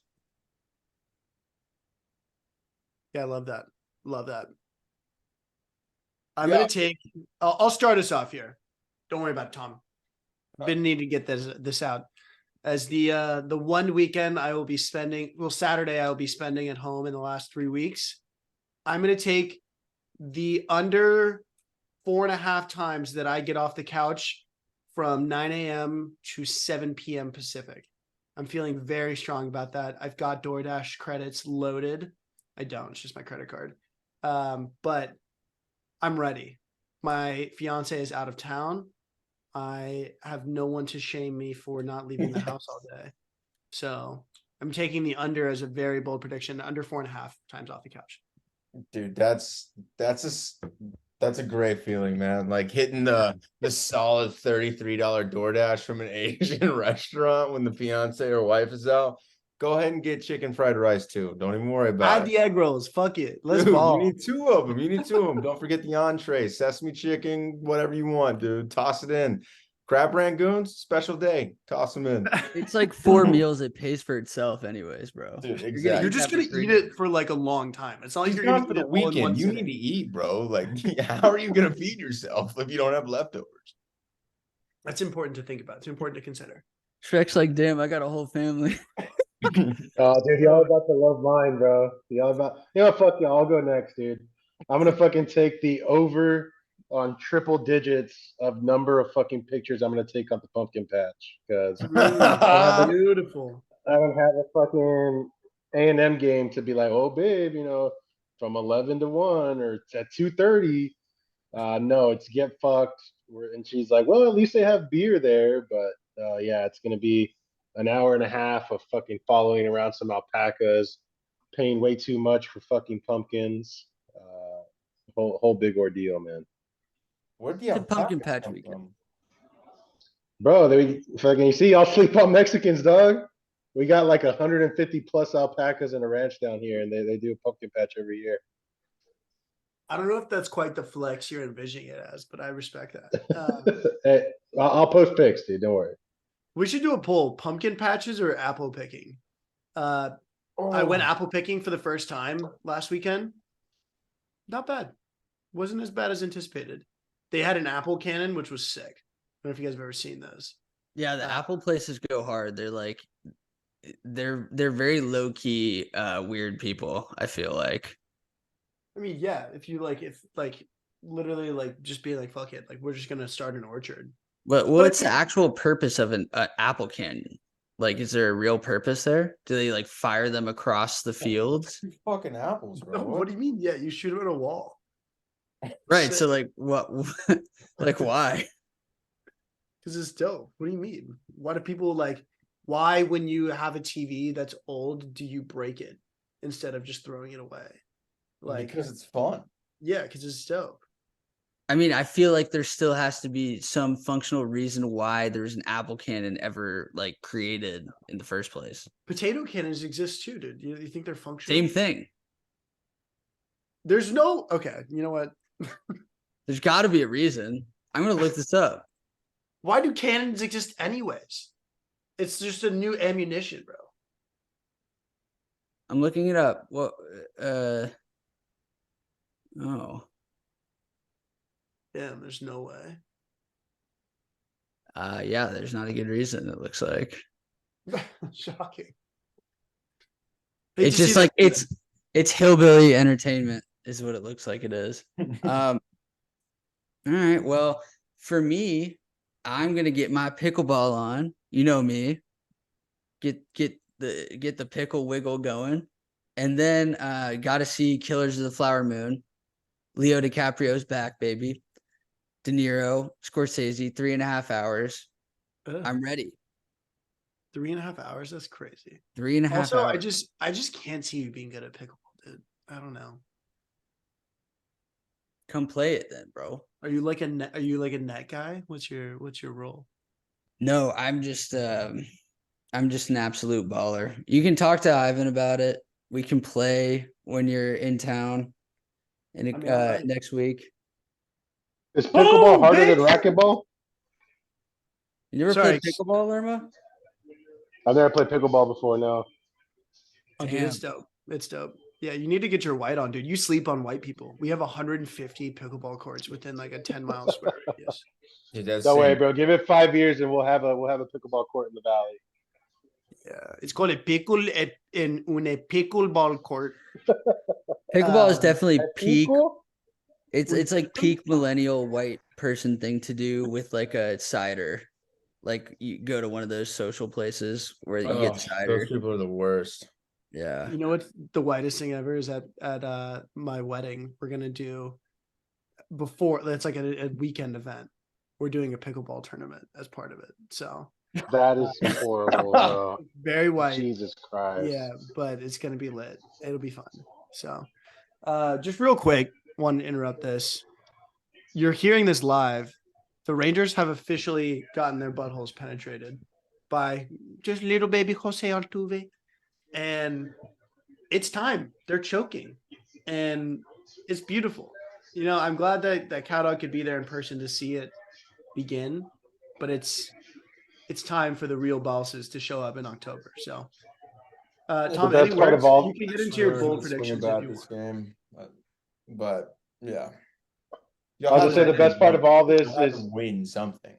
Yeah, I love that. Love that. I'm Yeah. gonna take. I'll start us off here. Don't worry about it, Tom. Been needing to get this out. As the one weekend I will be spending, well, Saturday I will be spending at home in the last 3 weeks. I'm gonna take the under 4.5 times that I get off the couch from 9 a.m. to 7 p.m. Pacific. I'm feeling very strong about that. I've got DoorDash credits loaded. I don't, it's just my credit card. But I'm ready. My fiance is out of town. I have no one to shame me for not leaving the house all day. So I'm taking the under as a very bold prediction, under 4.5 times off the couch. Dude, that's a great feeling, man. Like hitting the solid $33 DoorDash from an Asian restaurant when the fiance or wife is out. Go ahead and get chicken fried rice too. Don't even worry about Add it. the egg rolls. Fuck it. Let's Dude, ball. you need 2 of them. You need 2 of them. Don't forget the entree, sesame chicken, whatever you want, dude. Toss it in. Crab rangoons, special day. Toss them in. It's like 4 meals. It pays for itself, anyways, bro. Dude, You're exactly. You're just that gonna for free. eat it for like a long time. It's not like He's you're gone gonna for eat the it all in one weekend. You sitting. need to eat, bro. Like, how are you gonna feed yourself if you don't have leftovers? That's important to think about. It's important to consider. Shrek's like, damn, I got a whole family. Oh, dude, y'all about to love mine, bro. Y'all about, fuck y'all. I'll go next, dude. I'm gonna fucking take the over on triple digits of number of fucking pictures I'm gonna take on the pumpkin patch because Beautiful. I don't have a fucking A&M game to be like, oh, babe, from 11 to 1 or at 2:30. No, it's get fucked. And she's like, well, at least they have beer there. But yeah, it's gonna be an hour and a half of fucking following around some alpacas, paying way too much for fucking pumpkins. Whole big ordeal, man. Where'd the It's a pumpkin alpacas patch come weekend. from? Bro, they fucking, you see, y'all sleep on Mexicans, dog. We got like 150 plus alpacas in a ranch down here, and they do a pumpkin patch every year. I don't know if that's quite the flex you're envisioning it as, but I respect that. Hey, I'll post pics, dude. Don't worry. We should do a poll: pumpkin patches or apple picking? I went apple picking for the first time last weekend. Not bad. Wasn't as bad as anticipated. They had an apple cannon, which was sick. I don't know if you guys have ever seen those. Yeah, the Apple places go hard. They're like, they're very low key, weird people. I feel like. I mean, yeah, if literally like just be like, fuck it, like we're just gonna start an orchard. But what's the actual purpose of an apple cannon? Like, is there a real purpose there? Do they like fire them across the fields? Fucking apples, bro. No, what do you mean? Yeah, you shoot them at a wall. Right. So like, what? Like, why? Because it's dope. What do you mean? Why do people like? Why, when you have a TV that's old, do you break it instead of just throwing it away? Like, Because it's fun. yeah, because it's dope. I mean, I feel like there still has to be some functional reason why there's an apple cannon ever like created in the first place. Potato cannons exist too, dude. You think they're functional? Same thing. There's no. Okay, you know what? There's got to be a reason. I'm gonna look this up. Why do cannons exist anyways? It's just a new ammunition, bro. I'm looking it up. What? Oh. Damn, there's no way. Yeah. There's not a good reason. It looks like Shocking. it's just like it's hillbilly entertainment is what it looks like it is. All right. Well, for me, I'm gonna get my pickleball on. You know me. Get the pickle wiggle going, and then got to see Killers of the Flower Moon. Leo DiCaprio's back, baby. De Niro, Scorsese, 3.5 hours. Ugh, I'm ready. 3.5 hours. That's crazy. 3.5 Also, hours. I just can't see you being good at pickleball, dude. I don't know. Come play it then, bro. Are you like a net guy? What's your role? No, I'm just an absolute baller. You can talk to Ivan about it. We can play when you're in town I mean, I might. next week. Is pickleball harder than bitch! racquetball? You ever Sorry. played pickleball, Lerma? I've never played pickleball before. No. Oh, dude, it's Damn. dope. It's dope. Yeah, you need to get your white on, dude. You sleep on white people. We have 150 pickleball courts within like a 10-mile square radius. Dude, that's Don't worry, insane. bro. Give it 5 years and we'll have a pickleball court in the valley. Yeah, it's called a pickleball court. Pickleball is Um, definitely At peak. equal? It's like peak millennial white person thing to do with like a cider. Like you go to one of those social places where you get Those cider. people are the worst. Yeah. You know what? The whitest thing ever is at my wedding. We're gonna do before. That's like a weekend event. We're doing a pickleball tournament as part of it. So That is horrible, bro. very white. Jesus Christ. Yeah, but it's gonna be lit. It'll be fun. So, just real quick, want to interrupt this. You're hearing this live. The Rangers have officially gotten their buttholes penetrated by just little baby Jose Altuve, and it's time. They're choking, and it's beautiful. You know, I'm glad that Cowdog could be there in person to see it begin, but it's time for the real bosses to show up in October. So, Tom, best any part of words? all- You can get into your Sure, bold this swing predictions if about you this want. game, but yeah. I was gonna say the best part of all this You'll have is to win something.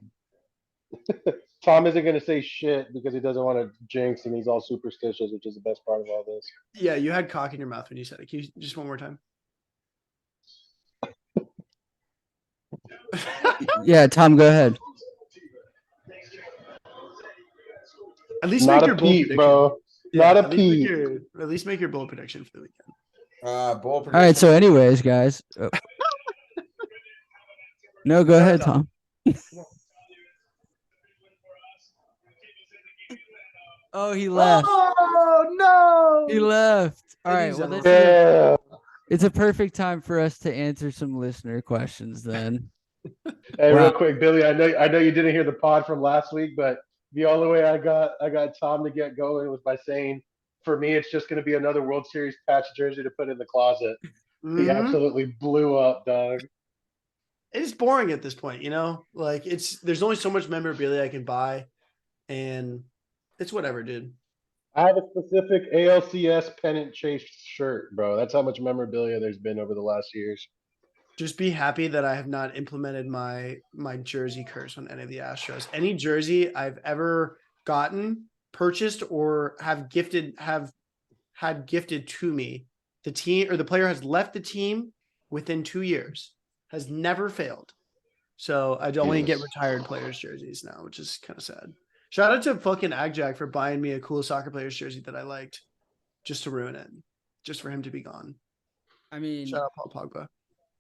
Tom isn't gonna say shit because he doesn't want to jinx and he's all superstitious, which is the best part of all this. Yeah, you had cock in your mouth when you said it. Can you just one more time? Yeah, Tom, go ahead. At least Not make a your bold peep, prediction. bro. Yeah, Not a at least make peep. your at least make your bold prediction for the weekend. Ball All right, so prediction. anyways, guys. No, go Shut ahead, up. Tom. Oh, he left. Oh no! He left. All And right, he's well, out. Yeah. it's a perfect time for us to answer some listener questions then. Hey, Wow. real quick, Billy. I know you didn't hear the pod from last week, but the only way I got Tom to get going was by saying, for me, it's just gonna be another World Series patch jersey to put in the closet. He Mhm. absolutely blew up, dog. It's boring at this point, you know? Like there's only so much memorabilia I can buy, and it's whatever, dude. I have a specific ALCS pennant chase shirt, bro. That's how much memorabilia there's been over the last years. Just be happy that I have not implemented my jersey curse on any of the Astros. Any jersey I've ever gotten, purchased, or have had gifted to me, the team or the player has left the team within 2 years. Has never failed. So I only get Jesus. retired players' jerseys now, which is kind of sad. Shout out to fucking AgJack for buying me a cool soccer player's jersey that I liked, just to ruin it, just for him to be gone. I mean, Shout out Paul Pogba.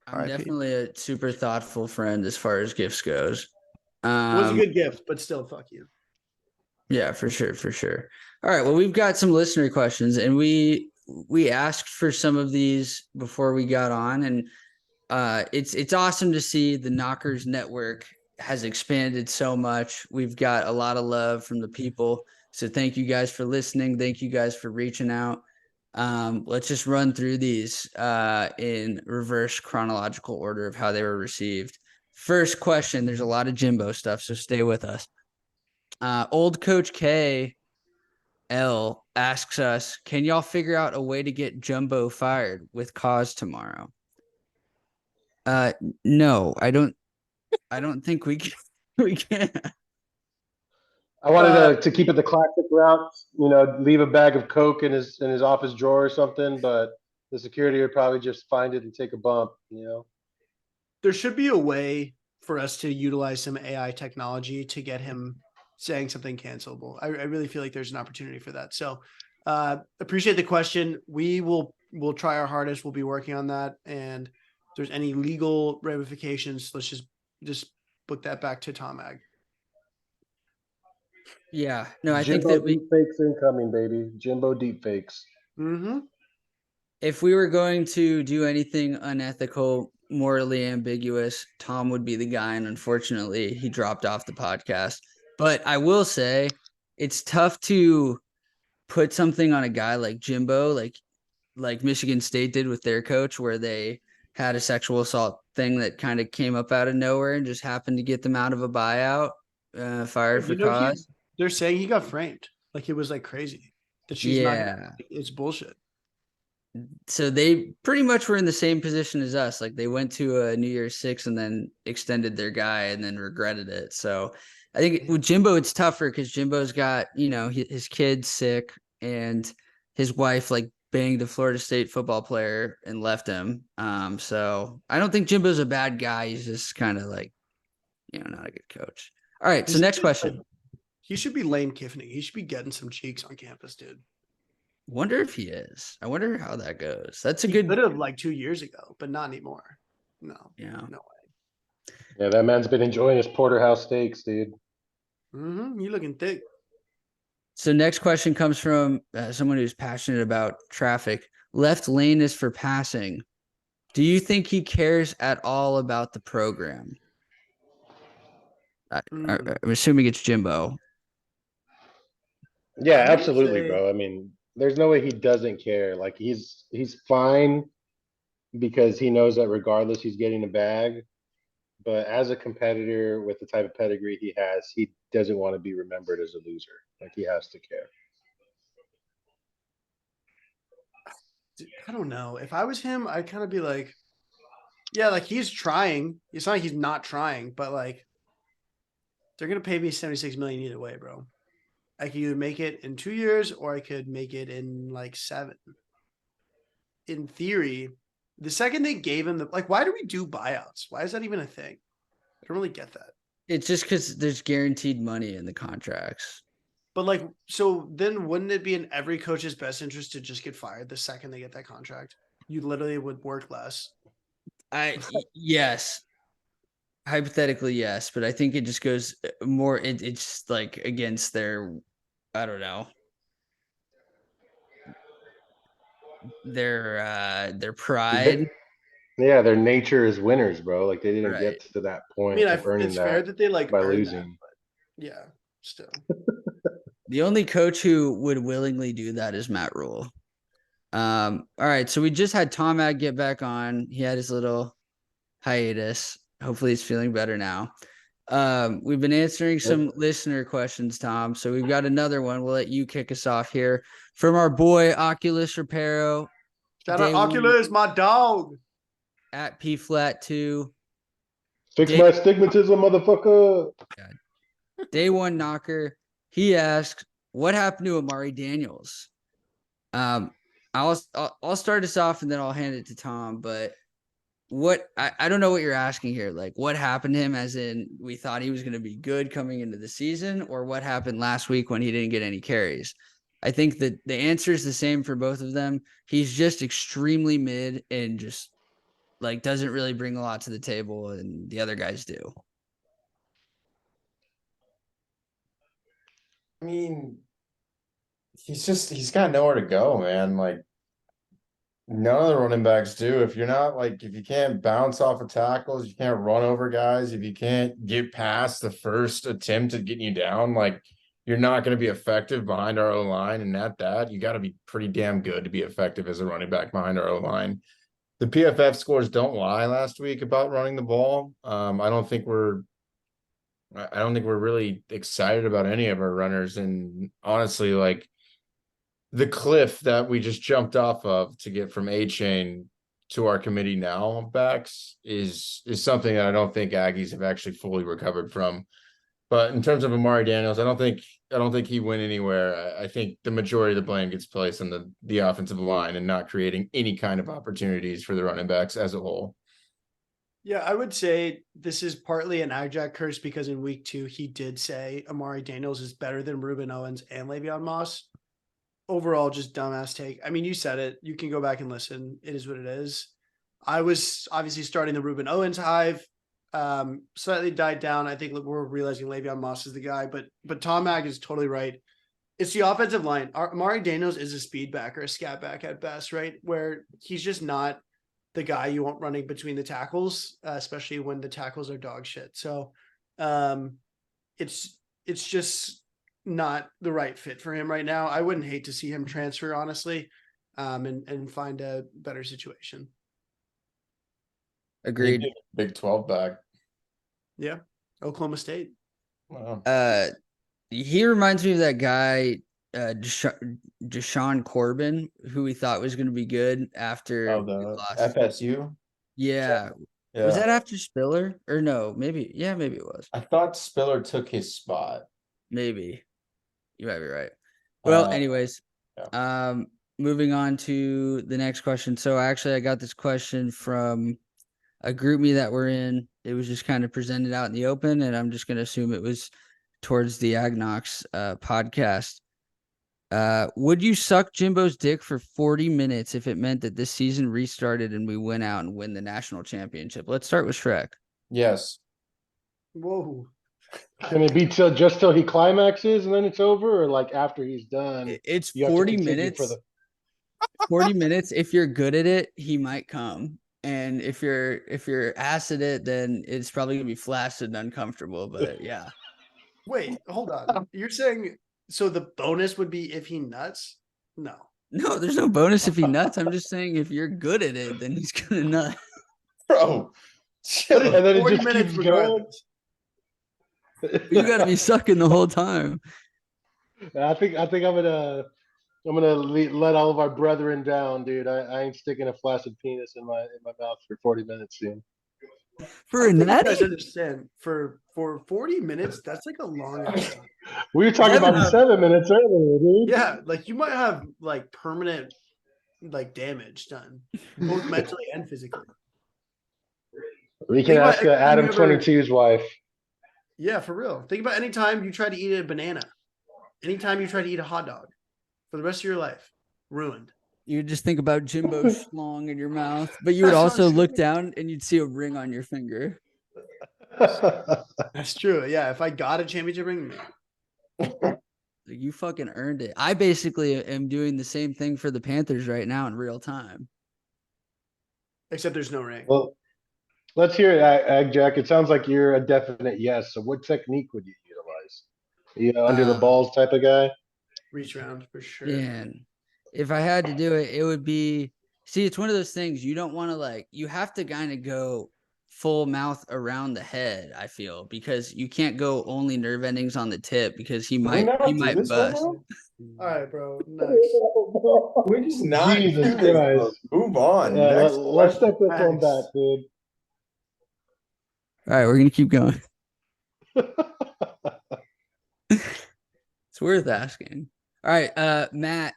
I'm RIP. definitely a super thoughtful friend as far as gifts goes. It was a good gift, but still, fuck you. Yeah, for sure, for sure. All right, well, we've got some listener questions, and we asked for some of these before we got on, and it's awesome to see the Knockers network has expanded so much. We've got a lot of love from the people, so thank you guys for listening. Thank you guys for reaching out. Let's just run through these in reverse chronological order of how they were received. First question, there's a lot of Jimbo stuff, so stay with us. Old Coach K L asks us, can y'all figure out a way to get Jumbo fired with cause tomorrow? No, I don't think we can. We can. I wanted to keep it the classic route, leave a bag of Coke in his office drawer or something, but the security would probably just find it and take a bump. There should be a way for us to utilize some AI technology to get him saying something cancelable. I really feel like there's an opportunity for that. So appreciate the question. We'll try our hardest. We'll be working on that. And if there's any legal ramifications, let's just Just put that back to TomAg. Yeah. No, I think Jimbo that deepfakes incoming, baby. Jimbo deepfakes. Mm-hmm. if we were going to do anything unethical, morally ambiguous, Tom would be the guy. And unfortunately, he dropped off the podcast. But I will say it's tough to put something on a guy like Jimbo, like Michigan State did with their coach, where they had a sexual assault thing that kind of came up out of nowhere and just happened to get them out of a buyout, fired for cause. They're saying he got framed. Like it was like crazy that she's not. Yeah. It's bullshit. So they pretty much were in the same position as us. Like they went to a New Year's Six and then extended their guy and then regretted it. So I think with Jimbo, it's tougher because Jimbo's got, his kid's sick and his wife like banged a Florida State football player and left him. So I don't think Jimbo's a bad guy. He's just kind of like, not a good coach. All right. So next question. He should be Lane Kiffin. He should be getting some cheeks on campus, dude. Wonder if he is. I wonder how that goes. That's a He good. could have like 2 years ago, but not anymore. No. Yeah. No way. Yeah, that man's been enjoying his porterhouse steaks, dude. Mm-hmm. You looking thick. So next question comes from someone who's passionate about traffic. Left lane is for passing. Do you think he cares at all about the program? I'm assuming it's Jimbo. Yeah, I would absolutely, say- bro. I mean, there's no way he doesn't care. Like he's fine because he knows that regardless he's getting a bag. But as a competitor with the type of pedigree he has, he doesn't want to be remembered as a loser. Like he has to care. I don't know. If I was him, I'd kind of be like, yeah, like he's trying. It's not like he's not trying, but like they're gonna pay me 76 million either way, bro. I could either make it in 2 years or I could make it in like 7. In theory, the second they gave him why do we do buyouts? Why is that even a thing? I don't really get that. It's just because there's guaranteed money in the contracts. But like, so then wouldn't it be in every coach's best interest to just get fired the second they get that contract? You literally would work less. Yes. Hypothetically, yes, but I think it just goes more. It's like against their, I don't know, their pride. Yeah, their nature is winners, bro. Like they didn't Right. get to that I point mean, of earning it's fair that they like by earned losing. that, but yeah, still. The only coach who would willingly do that is Matt Rule. All right, so we just had TomAg get back on. He had his little hiatus. Hopefully he's feeling better now. We've been answering some listener questions, Tom. So we've got another one. We'll let you kick us off here from our boy Oculus Reparo. Shout out Oculus, my dog. At PFlat2. Fix my astigmatism, motherfucker. Day one knocker. He asks, what happened to Amari Daniels? I'll start us off and then I'll hand it to Tom. But I don't know what you're asking here. Like, what happened to him? As in, we thought he was going to be good coming into the season, or what happened last week when he didn't get any carries? I think that the answer is the same for both of them. He's just extremely mid and just like doesn't really bring a lot to the table, and the other guys do. I mean, he's got nowhere to go, man. Like none of the running backs do. If you can't bounce off of tackles, you can't run over guys, if you can't get past the first attempt at getting you down, like you're not going to be effective behind our O-line. And at that, you got to be pretty damn good to be effective as a running back behind our O-line. The PFF scores don't lie last week about running the ball. I don't think we're really excited about any of our runners. And honestly, like the cliff that we just jumped off of to get from A-Chain to our committee now backs is something that I don't think Aggies have actually fully recovered from. But in terms of Amari Daniels, I don't think he went anywhere. I think the majority of the blame gets placed on the offensive line and not creating any kind of opportunities for the running backs as a whole. Yeah, I would say this is partly an AgJack curse because in week 2, he did say Amari Daniels is better than Ruben Owens and Le'Veon Moss. Overall, just dumbass take. I mean, you said it. You can go back and listen. It is what it is. I was obviously starting the Ruben Owens hive. slightly died down. I think we're realizing Le'Veon Moss is the guy, but TomAg is totally right. It's the offensive line. Amari Daniels is a speed back or a scat back at best, right? Where he's just not the guy you want running between the tackles, especially when the tackles are dog shit. So it's just not the right fit for him right now. I wouldn't hate to see him transfer, honestly, and find a better situation. He'd Agreed. be a Big 12 back. Yeah. Oklahoma State. Wow. He reminds me of that guy, Deshaun Corbin, who we thought was going to be good after Oh, we the lost. FSU. Yeah. Yeah. Was that after Spiller? Or no, maybe. Yeah, maybe it was. I thought Spiller took his spot. Maybe. You might be right. Well, Uh, anyways, moving on to the next question. So actually I got this question from a group me that we're in. It was just kind of presented out in the open, and I'm just going to assume it was towards the AgNox podcast. Would you suck Jimbo's dick for 40 minutes if it meant that this season restarted and we went out and win the national championship? Let's start with Shrek. Yes. Whoa. Can it be just till he climaxes and then it's over, or like after he's done? It's You have to 40 continue minutes. for the 40 minutes. If you're good at it, he might come. And if you're ass at it, then it's probably gonna be flaccid and uncomfortable. But yeah. Wait, hold on. You're saying so the bonus would be if he nuts? No. No, there's no bonus if he nuts. I'm just saying if you're good at it, then he's gonna nut. Bro. Chill. and then it 40 just minutes keeps going. regardless. You gotta be sucking the whole time. I think I'm gonna let all of our brethren down, dude. I ain't sticking a flaccid penis in my mouth for 40 minutes, dude. For a I think you guys natty? understand for 40 minutes, that's like a long ass time. We were talking Yeah, about but- 7 minutes earlier, dude. Yeah, like you might have like permanent like damage done, both mentally and physically. We can Think about ask anytime Adam you ever- 22's wife. Yeah, for real. Think about any time you try to eat a banana, anytime you try to eat a hot dog for the rest of your life, ruined. You would just think about Jimbo schlong in your mouth, but you would That's what also I'm look saying. down and you'd see a ring on your finger. That's true. Yeah, if I got a championship ring, man. Like, you fucking earned it. I basically am doing the same thing for the Panthers right now in real time. Except there's no ring. Well, let's hear it, AgJack. It sounds like you're a definite yes. So what technique would you utilize? You know, under the balls type of guy? Reach round for sure. Man, if I had to do it, it would be, see, it's one of those things you don't want to you have to kind of go full mouth around the head, I feel, because you can't go only nerve endings on the tip because he might bust. All right, bro. Next. We just not Jesus do this, bro. Christ. Move on. Yeah, Next let's question. step this one Next. back, dude. All right, we're gonna keep going. It's worth asking. All right, Matt,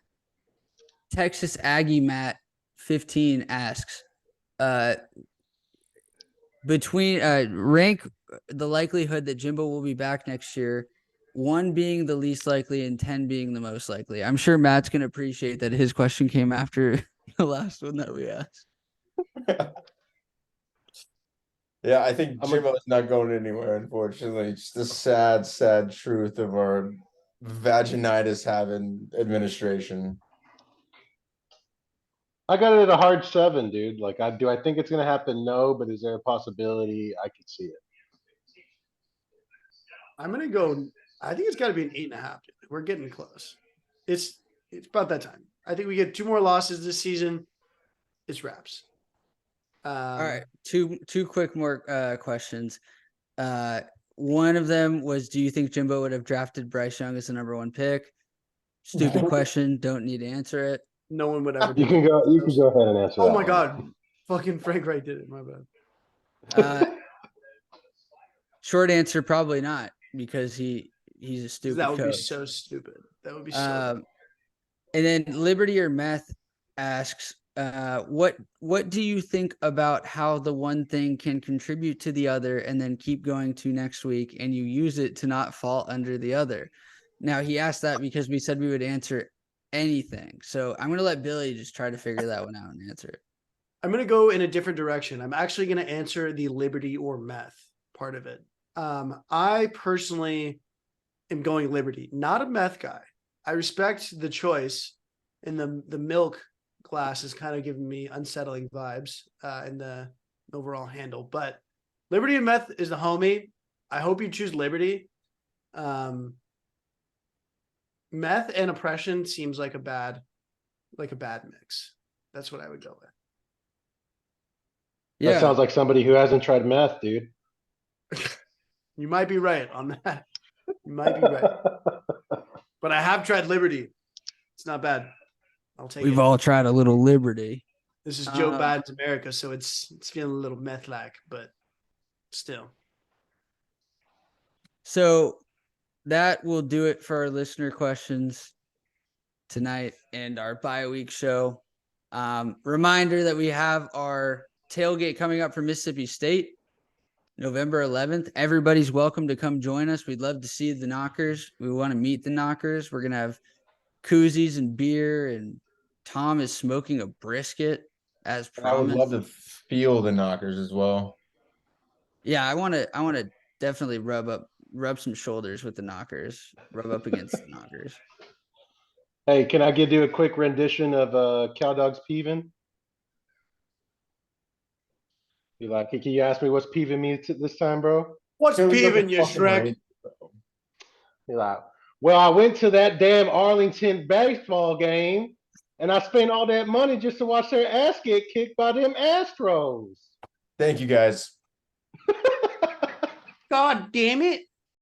Texas Aggie Matt 15 asks, between rank the likelihood that Jimbo will be back next year, 1 being the least likely and 10 being the most likely. I'm sure Matt's gonna appreciate that his question came after the last one that we asked. Yeah, I think Jimbo's not going anywhere, unfortunately. It's the sad, sad truth of our vaginitis having administration. I got it at a hard 7, dude. Like, do I think it's gonna happen? No, but is there a possibility? I could see it. I'm gonna go. I think it's got to be an 8.5. We're getting close. It's about that time. I think we get 2 more losses this season. It's wraps. All right, two quick more questions. One of them was, do you think Jimbo would have drafted Bryce Young as the #1 pick? Stupid question. Don't need to answer it. No one would ever. Do You can go ahead and answer. Oh that my one. god, fucking Frank Wright did it. My bad. Short answer, probably not, because he's a stupid That would be coach. so stupid. That would be so. And then Liberty or Meth asks, what do you think about how the one thing can contribute to the other and then keep going to next week and you use it to not fall under the other? Now, he asked that because we said we would answer anything. So I'm going to let Billy just try to figure that one out and answer it. I'm going to go in a different direction. I'm actually going to answer the Liberty or meth part of it. I personally am going Liberty, not a meth guy. I respect the choice, and the milk glass is kind of giving me unsettling vibes in the overall handle. But Liberty and meth is the homie. I hope you choose Liberty. Meth and oppression seems like a bad mix. That's what I would go with. That Yeah. sounds like somebody who hasn't tried meth, dude. You might be right on that. You might be right. But I have tried Liberty. It's not bad. I'll take We've it. all tried a little Liberty. This is Joe Biden's America, so it's feeling a little meth-like, but still. So that will do it for our listener questions tonight and our bye-week show. Reminder that we have our tailgate coming up for Mississippi State, November 11th. Everybody's welcome to come join us. We'd love to see the Knockers. We want to meet the Knockers. We're going to have koozies and beer, and Tom is smoking a brisket as I would promised. love to feel the Knockers as well. Yeah, I want to definitely rub some shoulders with the Knockers, rub up against the Knockers. Hey, can I give you a quick rendition of Cow Dog's peeving? You like? Can you ask me what's peeving me this time, bro? What's Can we go peeving for you, fucking Shrek? race? You're like, well, I went to that damn Arlington baseball game, and I spent all that money just to watch their ass get kicked by them Astros. Thank you guys. God damn it.